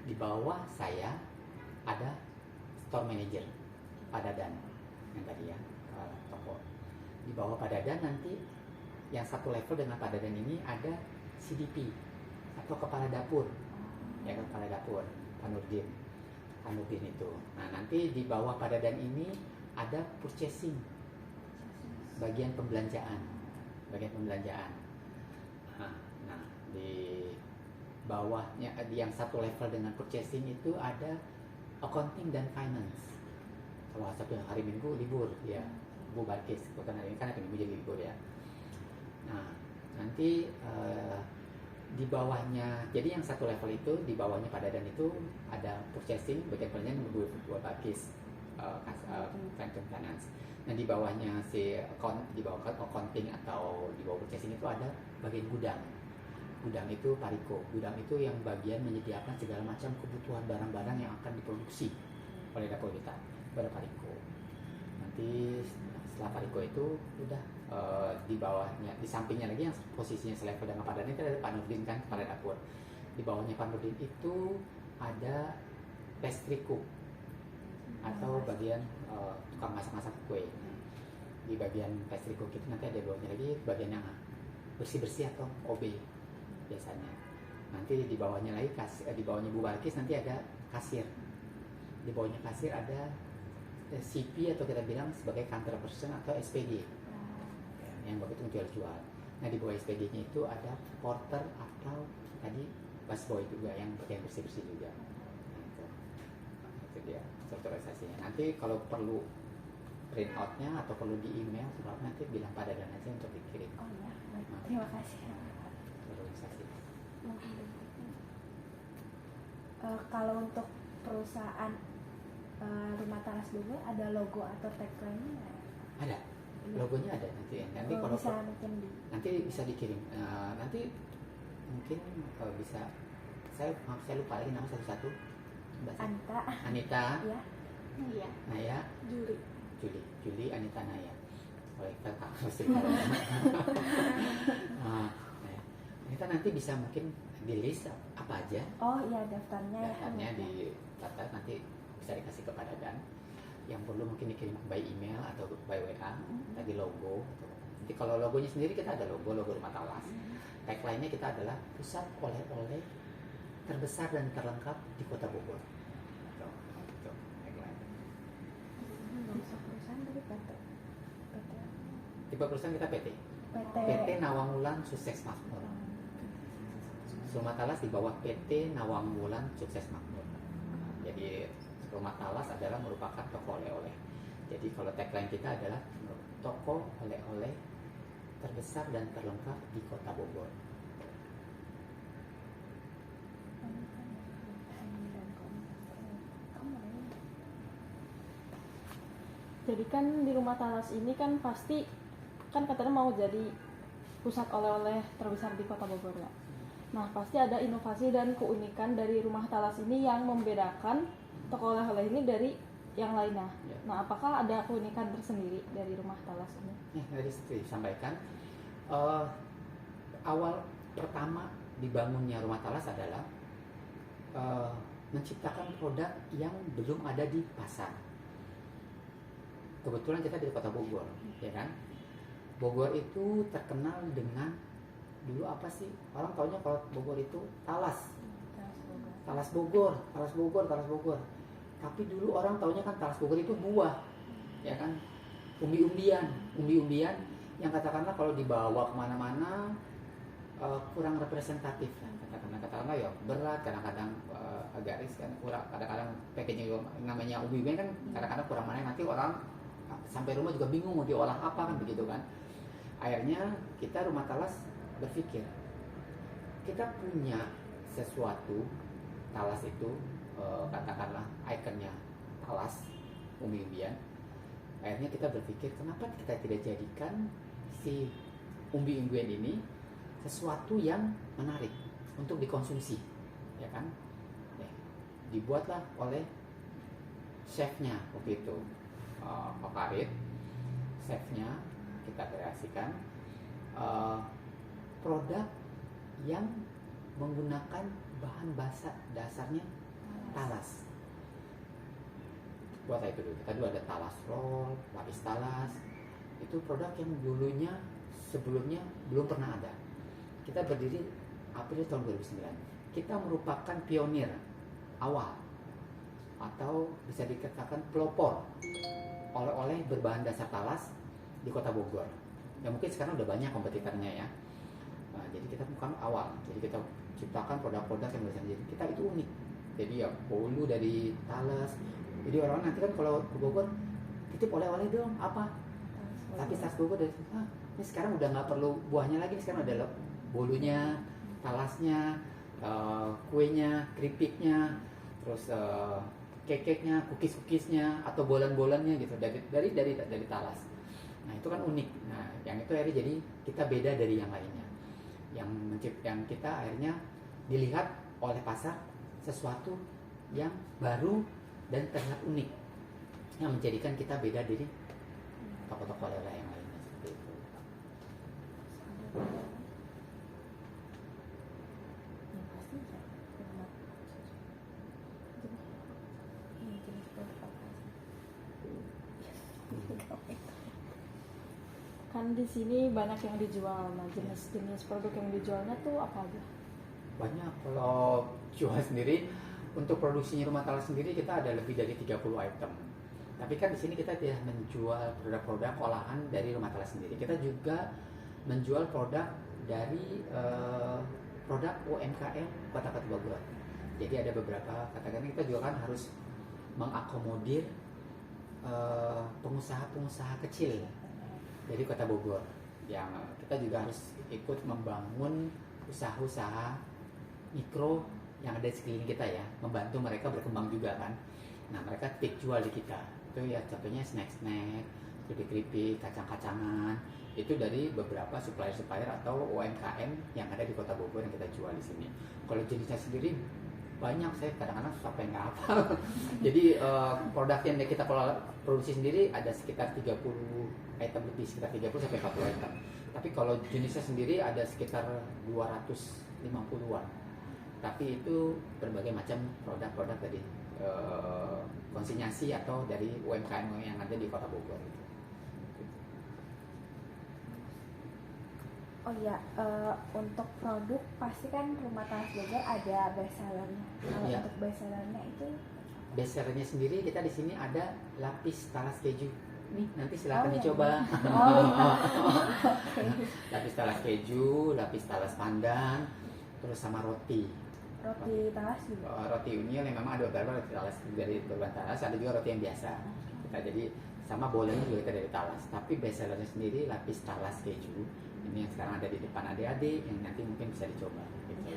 Di bawah saya ada store manager, Pak Dadan yang tadi ya, toko. Di bawah Pak Dadan nanti yang satu level dengan Pak Dadan ini ada CDP atau kepala dapur, ya kan, kepala dapur, Pak Nurdin itu. Nah nanti di bawah Pak Dadan ini ada purchasing, bagian pembelanjaan. Nah di bawahnya, di yang satu level dengan purchasing itu ada accounting dan finance. Kalau satu hari Minggu libur ya, Bu Barkis, bukan hari ini kan hari Minggu jadi libur ya. Nah nanti di bawahnya, jadi yang satu level itu di bawahnya Pak Dadan itu ada purchasing, bagian pembelanjaan Bu Barkis, finance. Nah di bawahnya di bawah accounting atau di bawah purchasing itu ada bagian gudang. Gudang itu Pariko. Gudang itu yang bagian menyediakan segala macam kebutuhan barang-barang yang akan diproduksi oleh dapur kita pada Pariko. Nanti setelah Pariko itu udah di bawahnya, di sampingnya lagi yang posisinya selevel dengan Pak Dadan itu ada Pak Nurdin kan, kepala dapur. Di bawahnya Pak Nurdin itu ada pastry cook atau bagian tukang masak-masak kue. Di bagian pastry cook itu nanti ada bawahnya lagi bagian yang bersih-bersih atau OB biasanya. Nanti di bawahnya lagi di bawahnya Bu Barkis nanti ada kasir. Di bawahnya kasir ada CP atau kita bilang sebagai counter person atau SPG yang begitu jual-jual. Nah di bawah SPG-nya itu ada porter atau tadi busboy juga yang bagian bersih-bersih juga. Nah, itu dia strukturalisasinya. Nanti kalau perlu print out-nya atau perlu di email, nanti bilang pada dan aja untuk dikirim. Oh iya, baik. Terima kasih. Strukturalisasi. Kalau untuk perusahaan Rumah Talas Bogor ada logo atau tagline-nya nggak? Ada, logonya ada nanti. Nanti Oh, kalau bisa mungkin nanti bisa dikirim. Nanti mungkin kalau bisa, saya lupa lagi nama satu-satu. Mbak Anita, ya. Iya. Naya, Juli, Anita, Naya. Oleh kita pasti. Anita nanti bisa mungkin di list apa aja. Oh iya, daftarnya Daftarnya di daftar nanti bisa dikasih kepada Dan. Yang perlu mungkin dikirim by email atau by WA, tadi logo atau Jadi kalau logonya sendiri kita ada logo Rumah Talas. Tagline-nya kita adalah pusat oleh-oleh terbesar dan terlengkap di Kota Bogor. Itu tagline. Nggak usah perusahaan tapi PT. Tipe perusahaan kita PT. PT Nawang Wulan Sukses Makmur. Rumah Talas di bawah PT Nawang Wulan Sukses Makmur. Jadi Rumah Talas adalah merupakan toko oleh-oleh. Jadi kalau tagline kita adalah toko oleh-oleh terbesar dan terlengkap di Kota Bogor. Jadi kan di Rumah Talas ini kan pasti kan katanya mau jadi pusat oleh-oleh terbesar di Kota Bogor ya. Nah pasti ada inovasi dan keunikan dari Rumah Talas ini yang membedakan toko oleh-oleh ini dari yang lainnya. Ya. Nah apakah ada keunikan tersendiri dari Rumah Talas ini? Ya, tadi seperti disampaikan, awal pertama dibangunnya Rumah Talas adalah menciptakan produk yang belum ada di pasar. Kebetulan kita di Kota Bogor, ya kan? Bogor itu terkenal dengan dulu apa sih? Orang taunya kalau Bogor itu talas. Talas Bogor. Tapi dulu orang taunya kan talas Bogor itu buah, ya kan? Umbi-umbian yang katakanlah kalau dibawa kemana-mana kurang representatif lah. Katakanlah ya berat, kadang-kadang agak riskan, kurang, kadang-kadang packaging namanya umbi-umbian kan kadang-kadang kurang mana, nanti orang sampai rumah juga bingung mau diolah apa kan begitu kan. Akhirnya kita Rumah Talas berpikir kita punya sesuatu, talas itu katakanlah ikonnya talas umbi-umbian. Akhirnya kita berpikir kenapa kita tidak jadikan si umbi-umbian ini sesuatu yang menarik untuk dikonsumsi, ya kan? Dibuatlah oleh chefnya waktu itu, Pak Farid, chefnya kita kreasikan produk yang menggunakan bahan dasarnya talas. Buat itu dulu. Kita dulu ada talas roll, lapis talas. Itu produk yang sebelumnya belum pernah ada. Kita berdiri April tahun 2009. Kita merupakan pionir awal atau bisa dikatakan pelopor oleh-oleh berbahan dasar talas di Kota Bogor. Ya mungkin sekarang udah banyak kompetitornya ya. Nah, jadi kita bukan awal. Jadi kita ciptakan produk-produk yang bisa jadi kita itu unik. Jadi ya bolu dari talas. Jadi orang nanti kan kalau ke Bogor titip oleh-oleh dong apa? Tapi tas Bogor dari ini sekarang udah nggak perlu buahnya lagi, sekarang ada bolunya, talasnya, kuenya, keripiknya, terus cake-nya, cookies-cookiesnya atau bolan-bolannya gitu dari talas. Nah itu kan unik. Nah yang itu akhirnya jadi kita beda dari yang lainnya. Yang kita akhirnya dilihat oleh pasar sesuatu yang baru dan terlihat unik yang menjadikan kita beda dari toko-toko oleh-oleh yang lainnya seperti itu. Kan di sini banyak yang dijual. Nah jenis-jenis produk yang dijualnya tuh apa aja? Banyak. Kalau jual sendiri untuk produksinya Rumah Talas sendiri kita ada lebih dari 30 item. Tapi kan di sini kita tidak menjual produk-produk olahan dari Rumah Talas sendiri. Kita juga menjual produk dari produk UMKM Kota Bogor. Jadi ada beberapa katakan kita juga kan harus mengakomodir pengusaha-pengusaha kecil dari Kota Bogor. Yang kita juga harus ikut membangun usaha-usaha mikro yang ada di sekeliling kita ya, membantu mereka berkembang juga kan. Nah mereka titip jual di kita. Itu ya contohnya snack-snack, keripik-keripik, kacang-kacangan. Itu dari beberapa supplier-supplier atau UMKM yang ada di Kota Bogor yang kita jual di sini. Kalau jenisnya sendiri banyak, saya kadang-kadang sampai nggak hafal. Jadi produk yang kita produksi sendiri ada sekitar 30 item lebih, sekitar 30 sampai 40 item. Tapi kalau jenisnya sendiri ada sekitar 250-an. Tapi itu berbagai macam produk-produk dari konsinyasi atau dari UMKM yang ada di Kota Bogor. Oh iya, untuk produk pasti kan Rumah Talas Bogor ada bestsellernya. Kalau Iya. untuk bestsellernya itu Bestsellernya sendiri kita di sini ada lapis talas keju. Nih nanti silakan Oh, iya. dicoba. Oh iya. Lapis talas keju, lapis talas pandan, terus sama roti. Roti talas juga. Roti unyil yang memang ada beberapa roti talas dari berbahan talas, ada juga roti yang biasa. Kita jadi sama bolanya juga kita dari talas. Tapi bestsellernya sendiri lapis talas keju. Ini yang sekarang ada di depan adik-adik yang nanti mungkin bisa dicoba. Gitu.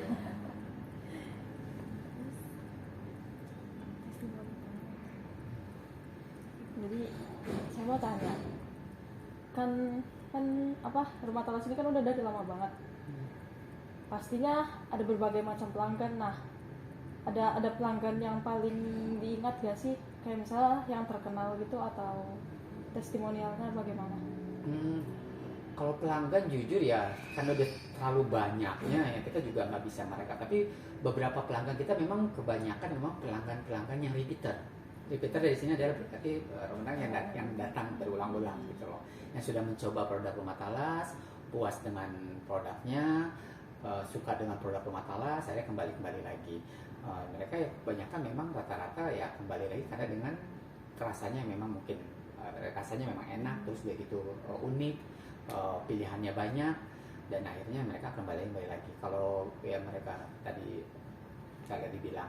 Jadi saya mau tanya, kan apa, Rumah Talas ini kan udah dari lama banget. Pastinya ada berbagai macam pelanggan. Nah, ada pelanggan yang paling diingat gak sih? Kayak misalnya yang terkenal gitu atau testimonialnya bagaimana? Kalau pelanggan jujur ya, karena udah terlalu banyaknya ya kita juga nggak bisa mereka. Tapi beberapa pelanggan kita memang kebanyakan memang pelanggan yang repeater. Repeater dari sini adalah berarti orang yang datang berulang-ulang gitu loh. Yang sudah mencoba produk Rumah Talas, puas dengan produknya, suka dengan produk Rumah Talas, saya kembali lagi. Mereka ya kebanyakan memang rata-rata ya kembali lagi karena dengan rasanya memang mungkin rasanya memang enak, terus begitu unik, pilihannya banyak, dan akhirnya mereka kembali lagi. Kalau ya mereka tadi saya dibilang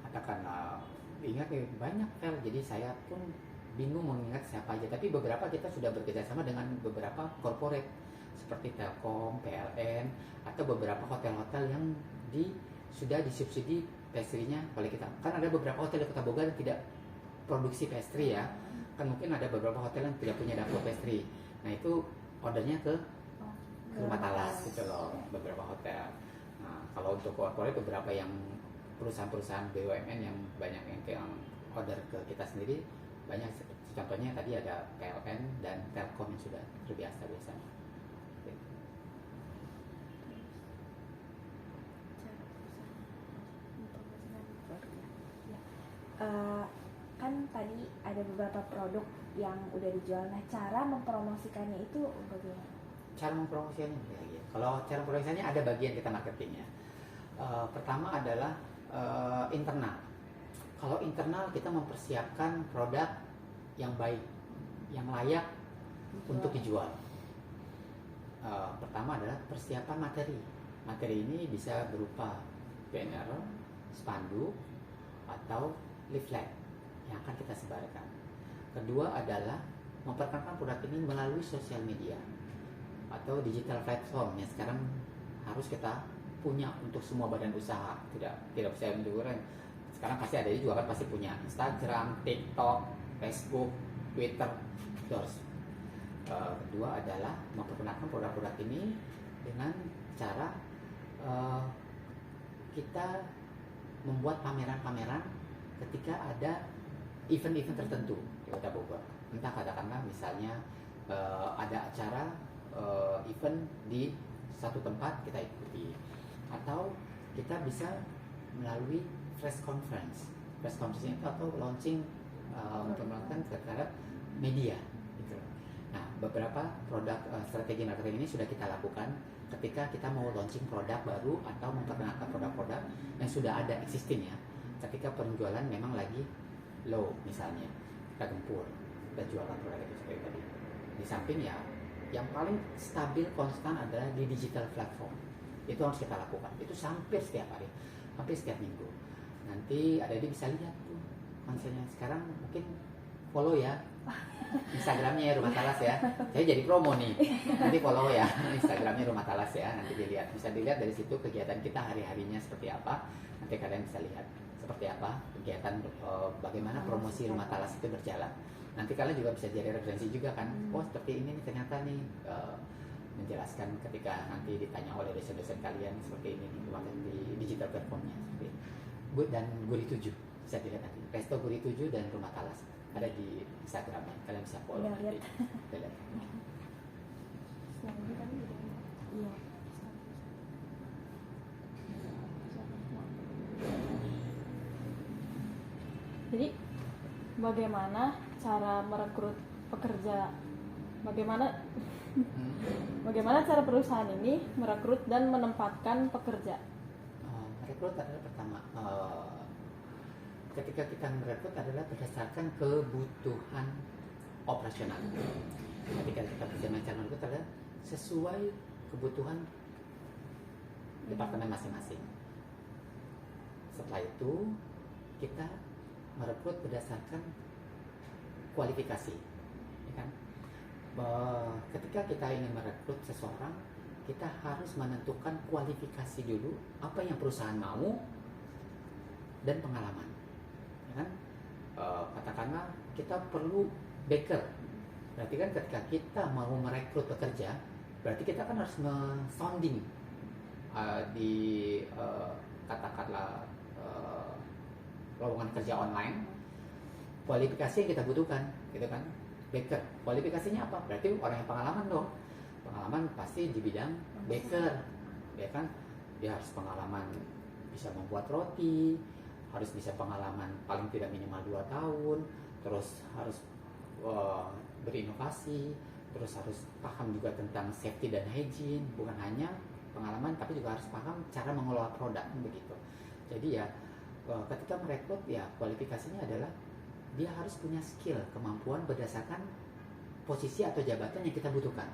katakan ingat ya banyak Vel, jadi saya pun bingung mengingat siapa aja. Tapi beberapa kita sudah bekerjasama dengan beberapa corporate seperti Telkom, PLN, atau beberapa hotel-hotel yang sudah disubsidi pastry-nya oleh kita. Kan ada beberapa hotel di Kota Bogor yang tidak produksi pastry ya. Kan mungkin ada beberapa hotel yang tidak punya dapur pastry. Nah itu ordernya ke Rumah Talas gitu loh, beberapa hotel. Nah kalau untuk corporate beberapa yang perusahaan-perusahaan BUMN yang banyak yang order ke kita sendiri banyak, contohnya tadi ada PLN dan Telkom yang sudah terbiasa biasanya. Kan tadi ada beberapa produk yang udah dijual. Nah, cara mempromosikannya itu bagaimana? Cara mempromosikannya ya. Kalau cara mempromosikannya ada bagian kita marketingnya. Pertama adalah internal. Kalau internal kita mempersiapkan produk yang baik, yang layak untuk dijual. Pertama adalah persiapan materi. Materi ini bisa berupa banner, spanduk, atau leaflet yang akan kita sebarkan. Kedua adalah memperkenalkan produk ini melalui sosial media atau digital platform yang sekarang harus kita punya untuk semua badan usaha. Tidak bisa menjualkan. Sekarang pasti ada juga kan, pasti punya Instagram, TikTok, Facebook, Twitter, terus. Kedua adalah memperkenalkan produk-produk ini dengan cara kita membuat pameran-pameran ketika ada event-event tertentu di Kota Bogor. Entah katakanlah misalnya ada acara event di satu tempat kita ikuti, atau kita bisa melalui press conference. Press conference itu atau launching untuk melakukan terhadap media gitu. Nah, beberapa produk strategi marketing ini sudah kita lakukan ketika kita mau launching produk baru atau memperkenalkan produk-produk yang sudah ada existing ya. Ketika penjualan memang lagi low misalnya, kita gempur, kita jualan produk itu seperti tadi. Di samping ya, yang paling stabil konstan adalah di digital platform. Itu harus kita lakukan. Itu hampir setiap hari, hampir setiap minggu. Nanti ada-ada bisa lihat tuh konsepnya. Sekarang mungkin follow ya Instagramnya ya Rumah Talas ya. Saya jadi promo nih. Nanti follow ya Instagramnya Rumah Talas ya. Nanti dilihat, bisa dilihat dari situ kegiatan kita hari-harinya seperti apa. Nanti kalian bisa lihat seperti apa kegiatan, bagaimana promosi Rumah Talas itu berjalan. Nanti kalian juga bisa jadi referensi juga kan. Oh seperti ini nih ternyata nih, menjelaskan ketika nanti ditanya oleh dosen-dosen kalian seperti ini nih di digital platformnya seperti ini. Dan Guri 7 bisa dilihat nanti. Resto Guri 7 dan Rumah Talas ada di Instagramnya, kalian bisa follow nanti. Iya. Jadi bagaimana cara merekrut pekerja Bagaimana cara perusahaan ini merekrut dan menempatkan pekerja? Merekrut adalah pertama, ketika kita merekrut adalah berdasarkan kebutuhan operasional. Ketika kita bicara cara merekrut adalah sesuai kebutuhan departemen masing-masing. Setelah itu kita merekrut berdasarkan kualifikasi, ya kan? Ketika kita ingin merekrut seseorang, kita harus menentukan kualifikasi dulu, apa yang perusahaan mau dan pengalaman, ya kan? Katakanlah kita perlu baker, berarti kan ketika kita mau merekrut pekerja, berarti kita kan harus sounding di katakanlah lowongan kerja online, kualifikasi yang kita butuhkan, gitu kan? Baker, kualifikasinya apa? Berarti orang yang pengalaman dong. Pengalaman pasti di bidang baker, ya kan? Dia harus pengalaman bisa membuat roti, harus bisa pengalaman paling tidak minimal 2 tahun, terus harus berinovasi, terus harus paham juga tentang safety dan hygiene, bukan hanya pengalaman tapi juga harus paham cara mengelola produk, begitu. Jadi ya ketika merekrut ya kualifikasinya adalah dia harus punya skill, kemampuan berdasarkan posisi atau jabatan yang kita butuhkan.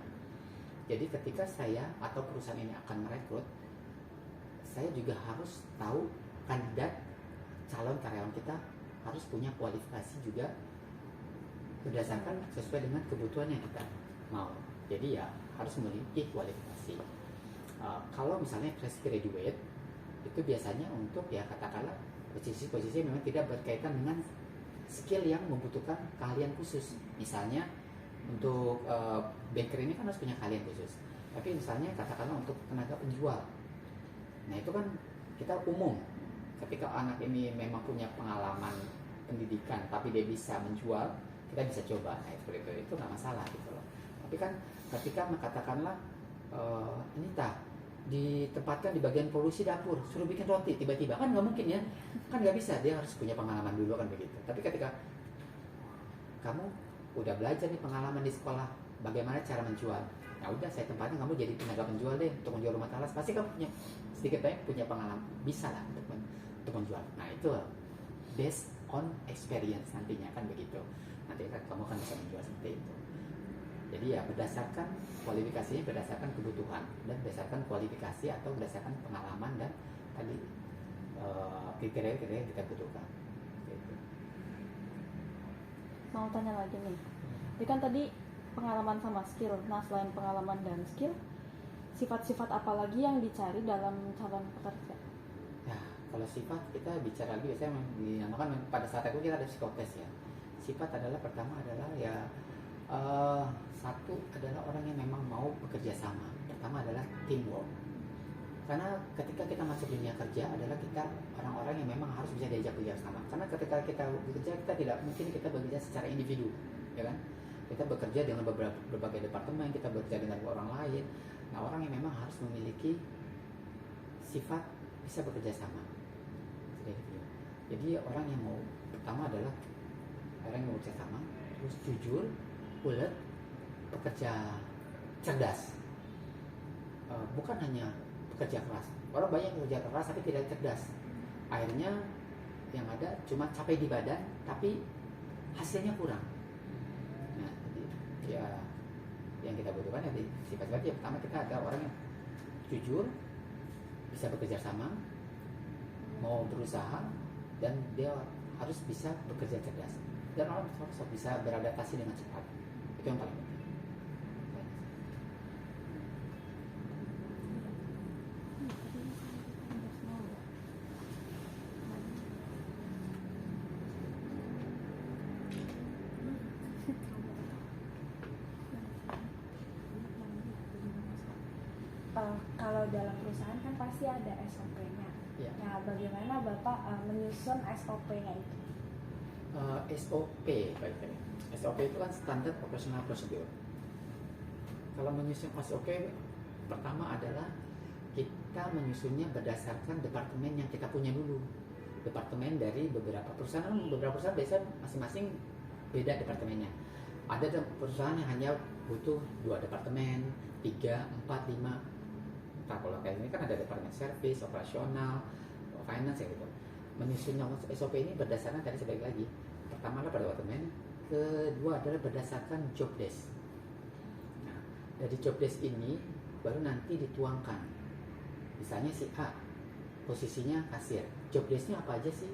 Jadi ketika saya atau perusahaan ini akan merekrut, saya juga harus tahu kandidat calon karyawan kita harus punya kualifikasi juga berdasarkan sesuai dengan kebutuhan yang kita mau. Jadi ya harus memiliki kualifikasi. Kalau misalnya fresh graduate itu biasanya untuk ya katakanlah posisi-posisi memang tidak berkaitan dengan skill yang membutuhkan keahlian khusus. Misalnya untuk baker ini kan harus punya keahlian khusus. Tapi misalnya katakanlah untuk tenaga penjual, nah itu kan kita umum. Ketika anak ini memang punya pengalaman pendidikan, tapi dia bisa menjual, kita bisa coba. Nah itu nggak masalah gitu loh. Tapi kan ketika katakanlah ini ditempatkan di bagian produksi dapur, suruh bikin roti tiba-tiba, kan nggak mungkin ya, kan nggak bisa, dia harus punya pengalaman dulu kan begitu. Tapi ketika kamu udah belajar nih pengalaman di sekolah bagaimana cara menjual, ya udah saya tempatin kamu jadi tenaga penjual deh untuk menjual rumah talas, pasti kamu punya sedikit banyak punya pengalaman, bisa lah untuk menjual. Nah itu based on experience nantinya kan begitu, nanti kan kamu kan bisa menjual seperti itu. Jadi ya berdasarkan kualifikasinya berdasarkan kebutuhan dan berdasarkan kualifikasi atau berdasarkan pengalaman dan tadi kriteria-kriteria yang kita butuhkan. Gitu. Mau tanya lagi nih, ini kan tadi pengalaman sama skill. Nah selain pengalaman dan skill, sifat-sifat apa lagi yang dicari dalam calon pekerja? Ya kalau sifat kita bicara lagi biasanya dinamakan pada saat itu kita ada psikotes ya. Sifat adalah pertama adalah ya satu adalah orang yang memang mau bekerja sama. Pertama adalah teamwork. Karena ketika kita masuk dunia kerja adalah kita orang-orang yang memang harus bisa diajak bekerja sama. Karena ketika kita bekerja kita tidak mungkin kita bekerja secara individu, ya kan? Kita bekerja dengan berbagai departemen, kita bekerja dengan orang lain. Nah orang yang memang harus memiliki sifat bisa bekerja sama. Jadi orang yang mau pertama adalah orang yang mau bekerja sama, terus jujur, ulet, pekerja cerdas, bukan hanya pekerja keras. Orang banyak bekerja keras tapi tidak cerdas, akhirnya yang ada cuma capek di badan tapi hasilnya kurang. Nah jadi ya yang kita butuhkan ya sifat-sifat yang pertama kita ada orang yang jujur, bisa bekerja sama, mau berusaha, dan dia harus bisa bekerja cerdas, dan orang harus bisa beradaptasi dengan cepat. Itu yang paling penting. Kalau dalam perusahaan kan pasti ada SOP-nya. Ya. Nah, bagaimana Bapak menyusun SOP-nya itu? SOP, baik-baik. SOP itu kan standar operational procedure. Kalau menyusun SOP, pertama adalah kita menyusunnya berdasarkan departemen yang kita punya dulu. Departemen dari beberapa perusahaan biasanya masing-masing beda departemennya. Ada perusahaan yang hanya butuh 2 departemen, 3, 4, 5. Nah, kalau kayak ini kan ada departemen service, operasional, finance ya gitu. Menyusun SOP ini berdasarkan tadi sebalik lagi. Pertama adalah pada departemen, kedua adalah berdasarkan job desk. Nah, dari job desk ini baru nanti dituangkan. Misalnya si A posisinya kasir, job desknya apa aja sih?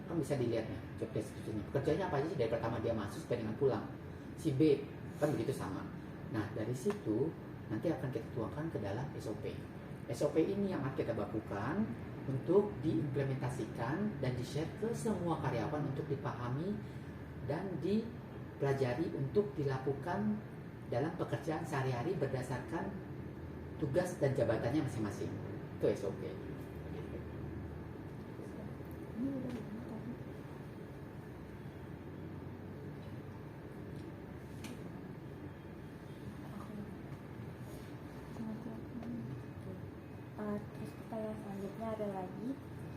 Kan bisa dilihatnya job deskripsinya, pekerjaannya apa aja sih dari pertama dia masuk sampai dengan pulang. Si B kan begitu sama. Nah dari situ nanti akan kita tuangkan ke dalam SOP. SOP ini yang akan kita bakukan untuk diimplementasikan dan di-share ke semua karyawan untuk dipahami dan dipelajari untuk dilakukan dalam pekerjaan sehari-hari berdasarkan tugas dan jabatannya masing-masing. Itu SOP. Terus pertanyaan selanjutnya ada lagi,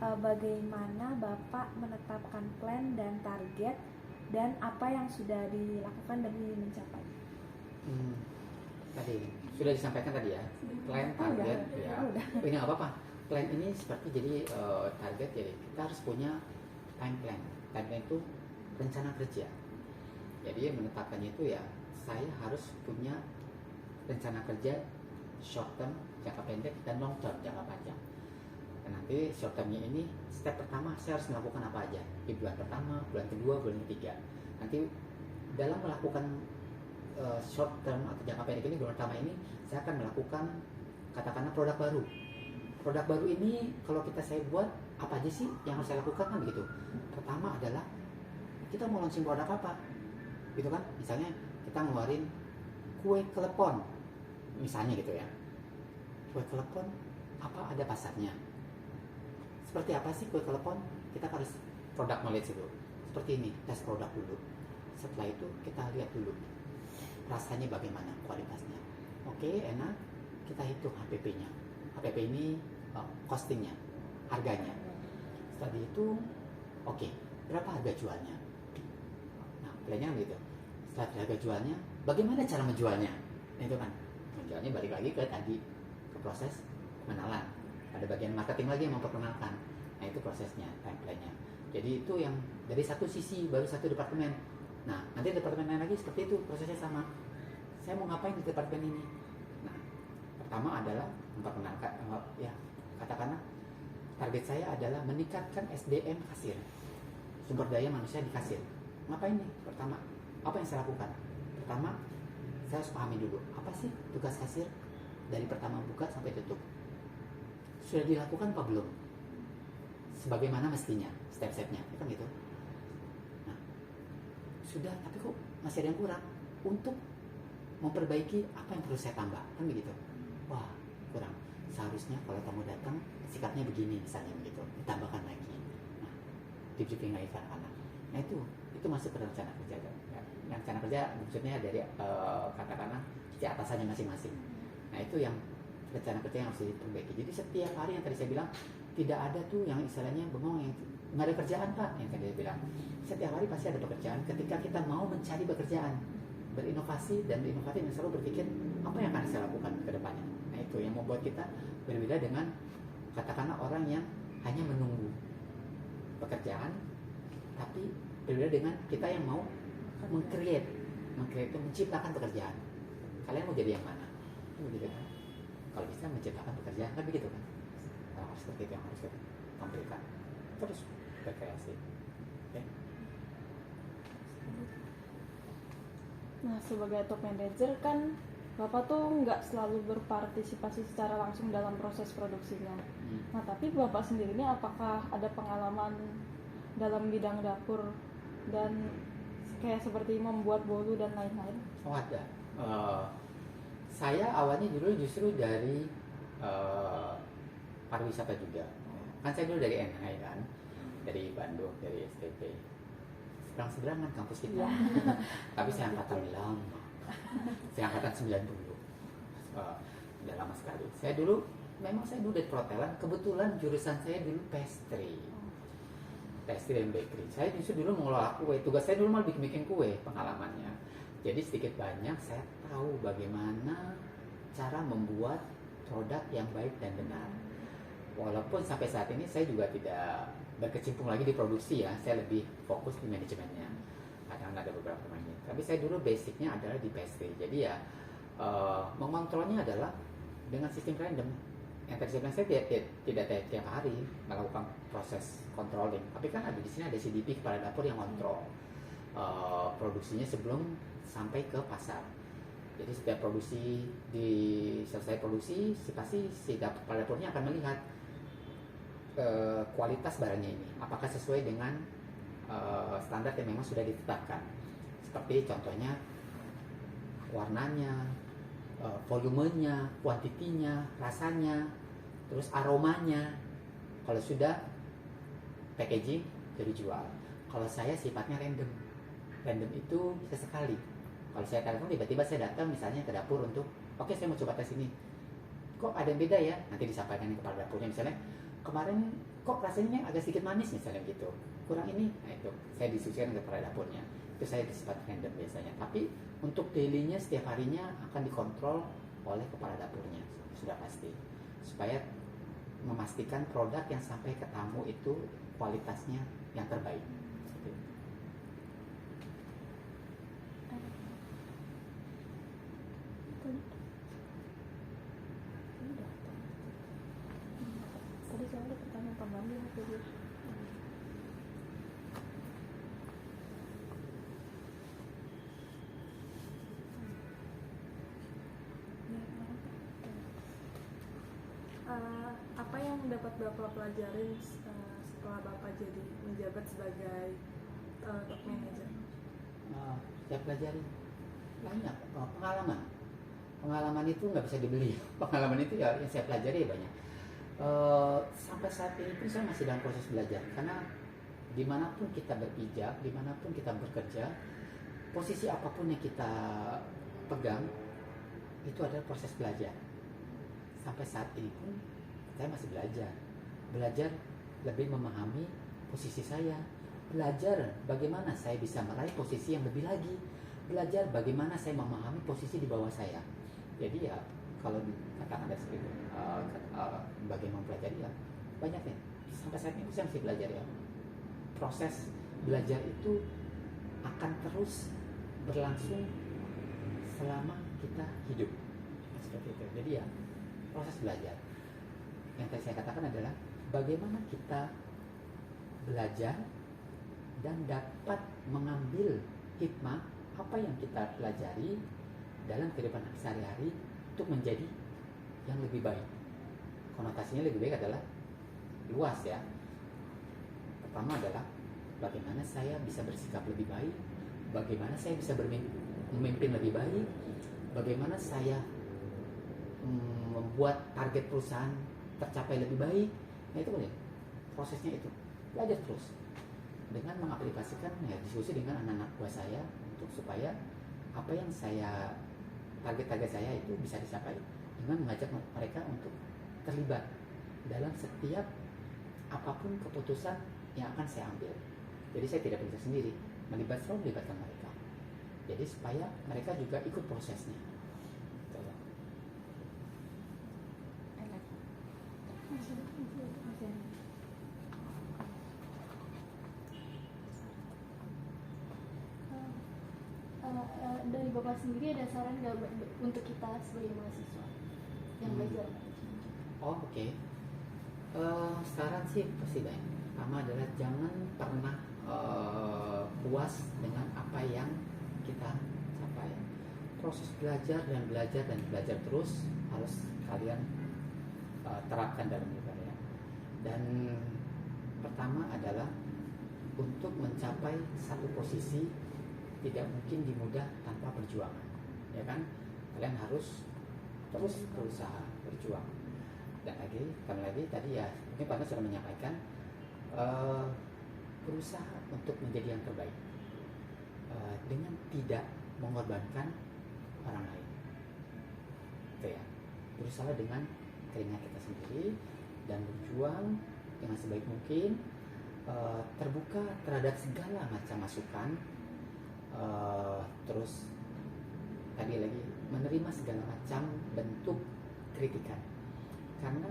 bagaimana Bapak menetapkan plan dan target dan apa yang sudah dilakukan demi mencapai? Tadi sudah disampaikan tadi ya, plan, target, ya. Ini nggak apa-apa. Plan ini seperti jadi target, jadi kita harus punya time plan. Time plan itu rencana kerja. Jadi menetapkannya itu ya, saya harus punya rencana kerja short term, jangka pendek, dan long term, jangka panjang. Dan nanti short termnya ini, step pertama saya harus melakukan apa aja di bulan pertama, bulan kedua, bulan ketiga. Nanti dalam melakukan short term atau jangka pendek ini, bulan pertama ini saya akan melakukan katakanlah produk baru. Produk baru ini kalau saya buat apa aja sih yang harus saya lakukan kan begitu. Pertama adalah kita mau launching produk apa, gitu kan? Misalnya kita ngeluarin kue klepon, misalnya gitu ya. Kue klepon apa ada pasarnya? Seperti apa sih kue klepon? Kita harus produk knowledge dulu. Seperti ini, tes produk dulu. Setelah itu kita lihat dulu rasanya bagaimana, kualitasnya. Oke, enak. Kita hitung HPP-nya. HPP ini costingnya, harganya. Setelah itu, oke, berapa harga jualnya? Nah, plannya gitu. Setelah harga jualnya, bagaimana cara menjualnya? Nah, itu kan. Menjualnya balik lagi ke tadi, ke proses pengenalan. Ada bagian marketing lagi yang memperkenalkan. Nah, itu prosesnya, time plan-nya. Jadi itu yang dari satu sisi, baru satu departemen. Nah, nanti departemen lain lagi seperti itu, prosesnya sama. Saya mau ngapain di departemen ini? Nah, pertama adalah memperkenalkan, ya katakanlah target saya adalah meningkatkan SDM kasir, sumber daya manusia di kasir. Ngapain nih? Pertama, apa yang saya lakukan? Pertama, saya harus pahami dulu apa sih tugas kasir dari pertama buka sampai tutup. Sudah dilakukan apa belum? Sebagaimana mestinya, step-stepnya, kan gitu. Nah, sudah, tapi kok masih ada yang kurang. Untuk memperbaiki apa yang perlu saya tambah, kan begitu. Wah, kurang. Seharusnya kalau kamu datang sikapnya begini misalnya begitu, ditambahkan lagi. Nah, di-briefing lagi ke anak-anak. Nah itu masuk ke rencana kerja. Yang rencana kerja maksudnya dari katakanlah si atasannya masing-masing. Nah itu yang rencana kerja yang harus diperbaiki. Jadi setiap hari yang tadi saya bilang tidak ada tuh yang istilahnya bengong yang nggak ada kerjaan Pak, yang tadi saya bilang. Setiap hari pasti ada pekerjaan. Ketika kita mau mencari pekerjaan, berinovasi dan inovatif dan selalu berpikir apa yang akan saya lakukan ke depannya. Nah itu yang membuat kita berbeda dengan katakanlah orang yang hanya menunggu pekerjaan, tapi berbeda dengan kita yang mau meng-create itu menciptakan pekerjaan. Kalian mau jadi yang mana? Begitu kan? Kalau bisa menciptakan pekerjaan kan begitu kan? Nah, seperti itu yang harus kita tampilkan. Terus berkreasi. Oke? Nah, sebagai top manager kan Bapak tuh nggak selalu berpartisipasi secara langsung dalam proses produksinya. Nah, tapi Bapak sendiri ini apakah ada pengalaman dalam bidang dapur dan kayak seperti membuat bolu dan lain-lain? Oh ada. Saya awalnya dulu justru dari pariwisata juga. Kan saya dulu dari NHI kan, dari Bandung, dari STP. Seberang-seberangan kampus kita. Tapi saya angkatan lama. Saya angkatan 90. Udah lama sekali. Saya dulu dari perhotelan. Kebetulan jurusan saya dulu pastry dan bakery. Saya justru dulu mengelola kue. Tugas saya dulu malah bikin kue pengalamannya. Jadi sedikit banyak saya tahu bagaimana cara membuat produk yang baik dan benar. Walaupun sampai saat ini saya juga tidak berkecimpung lagi di produksi ya, saya lebih fokus di manajemennya. Kadang ada beberapa pemainnya. Tapi saya dulu basicnya adalah di pastry. Jadi ya mengontrolnya adalah dengan sistem random. Yang tadi saya bilang, saya tidak tiap hari melakukan proses controlling. Tapi kan ada di sini ada CDP, kepala dapur yang kontrol produksinya sebelum sampai ke pasar. Jadi setiap produksi selesai produksi, pasti si kepala dapurnya akan melihat kualitas barangnya ini, apakah sesuai dengan standar yang memang sudah ditetapkan. Seperti contohnya warnanya, volumenya, kuantitinya, rasanya, terus aromanya. Kalau sudah packaging jadi jual. Kalau saya sifatnya random. Random itu bisa sekali. Kalau saya telepon tiba-tiba saya datang misalnya ke dapur untuk oke, saya mau coba tes ini. Kok ada yang beda ya? Nanti disampaikan ke kepala dapurnya, misalnya kemarin kok rasanya agak sedikit manis misalnya gitu, kurang ini. Nah itu saya diskusikan ke kepala dapurnya. Itu saya bersifat random biasanya. Tapi untuk dailynya setiap harinya akan dikontrol oleh kepala dapurnya, sudah pasti, supaya memastikan produk yang sampai ke tamu itu kualitasnya yang terbaik. Tadi soalnya ada pertanyaan tambahan di HP dia. Apa yang dapat Bapak pelajarin setelah Bapak jadi menjabat sebagai top manager? Saya pelajari banyak pengalaman itu nggak bisa dibeli. Pengalaman itu ya yang saya pelajari ya banyak. Sampai saat ini pun saya masih dalam proses belajar, karena dimanapun kita berpijak, dimanapun kita bekerja, posisi apapun yang kita pegang itu adalah proses belajar. Sampai saat ini pun saya masih belajar lebih memahami posisi saya, belajar bagaimana saya bisa meraih posisi yang lebih lagi, belajar bagaimana saya memahami posisi di bawah saya. Jadi ya kalau dikatakan ada seperti bagaimana mempelajari ya banyak ya. Sampai saat ini saya masih belajar ya. Proses belajar itu akan terus berlangsung selama kita hidup. Seperti itu. Jadi ya proses belajar. Yang tadi saya katakan adalah bagaimana kita belajar dan dapat mengambil hikmah apa yang kita pelajari dalam kehidupan sehari-hari untuk menjadi yang lebih baik. Konotasinya lebih baik adalah luas ya. Pertama adalah bagaimana saya bisa bersikap lebih baik, bagaimana saya bisa memimpin lebih baik, bagaimana saya membuat target perusahaan tercapai lebih baik. Nah itu boleh, prosesnya itu belajar terus dengan mengaplikasikan ya, diskusi dengan anak-anak buah saya untuk supaya apa yang saya target-target saya itu bisa dicapai dengan mengajak mereka untuk terlibat dalam setiap apapun keputusan yang akan saya ambil. Jadi saya tidak bisa sendiri, selalu melibatkan mereka. Jadi supaya mereka juga ikut prosesnya. Dari Bapak sendiri ada saran nggak untuk kita sebagai mahasiswa yang belajar? Oke. Saran sih pasti banyak. Pertama adalah jangan pernah puas dengan apa yang kita capai. Proses belajar terus harus kalian terapkan dalam hidup kalian. Dan pertama adalah untuk mencapai satu posisi tidak mungkin dimudah tanpa perjuangan, ya kan? Kalian harus terus berusaha berjuang. Dan kami lagi tadi ya mungkin Pak Nas sudah menyampaikan berusaha untuk menjadi yang terbaik dengan tidak mengorbankan orang lain. Itu ya, berusaha dengan keringat kita sendiri dan berjuang dengan sebaik mungkin, terbuka terhadap segala macam masukan, terus tadi lagi menerima segala macam bentuk kritikan, karena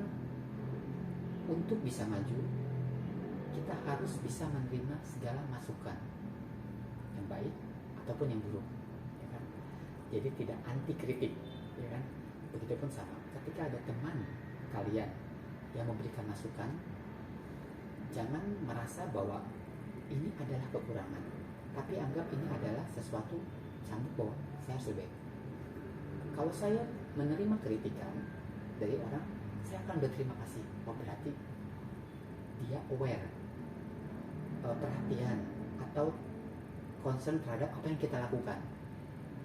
untuk bisa maju kita harus bisa menerima segala masukan yang baik ataupun yang buruk, ya kan? Jadi tidak anti kritik, ya kan? Begitupun sama ketika ada teman kalian yang memberikan masukan, jangan merasa bahwa ini adalah kekurangan, tapi anggap ini adalah sesuatu cambuk bahwa saya harus lebih baik. Kalau saya menerima kritikan dari orang, saya akan berterima kasih. Oh, berarti dia aware, perhatian atau concern terhadap apa yang kita lakukan.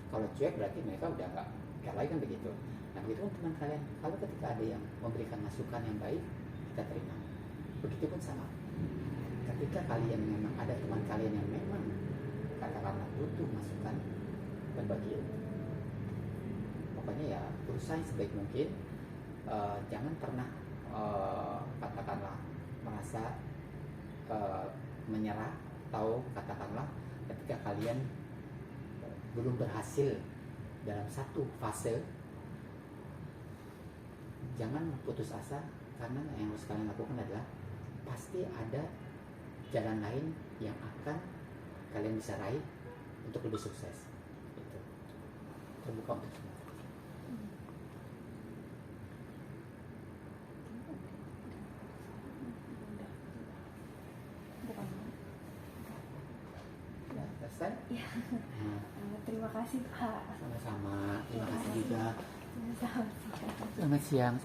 Kalau cuek berarti mereka udah nggak lagi, kan begitu. Nah, begitu pun teman kalian, kalau ketika ada yang memberikan masukan yang baik, kita terima. Begitupun sama ketika kalian memang ada teman kalian yang memang katakanlah butuh masukan, berbagi ilmu, pokoknya ya berusaha sebaik mungkin. Jangan pernah katakanlah merasa menyerah, atau katakanlah ketika kalian belum berhasil dalam satu fase, jangan putus asa, karena yang harus kalian lakukan adalah pasti ada jalan lain yang akan kalian bisa raih untuk lebih sukses. Itu terbuka untuk semua. Ya, selesai? Ya. Nah, Terima kasih Pak. sama-sama. Terima kasih juga. Selamat siang. Selamat siang.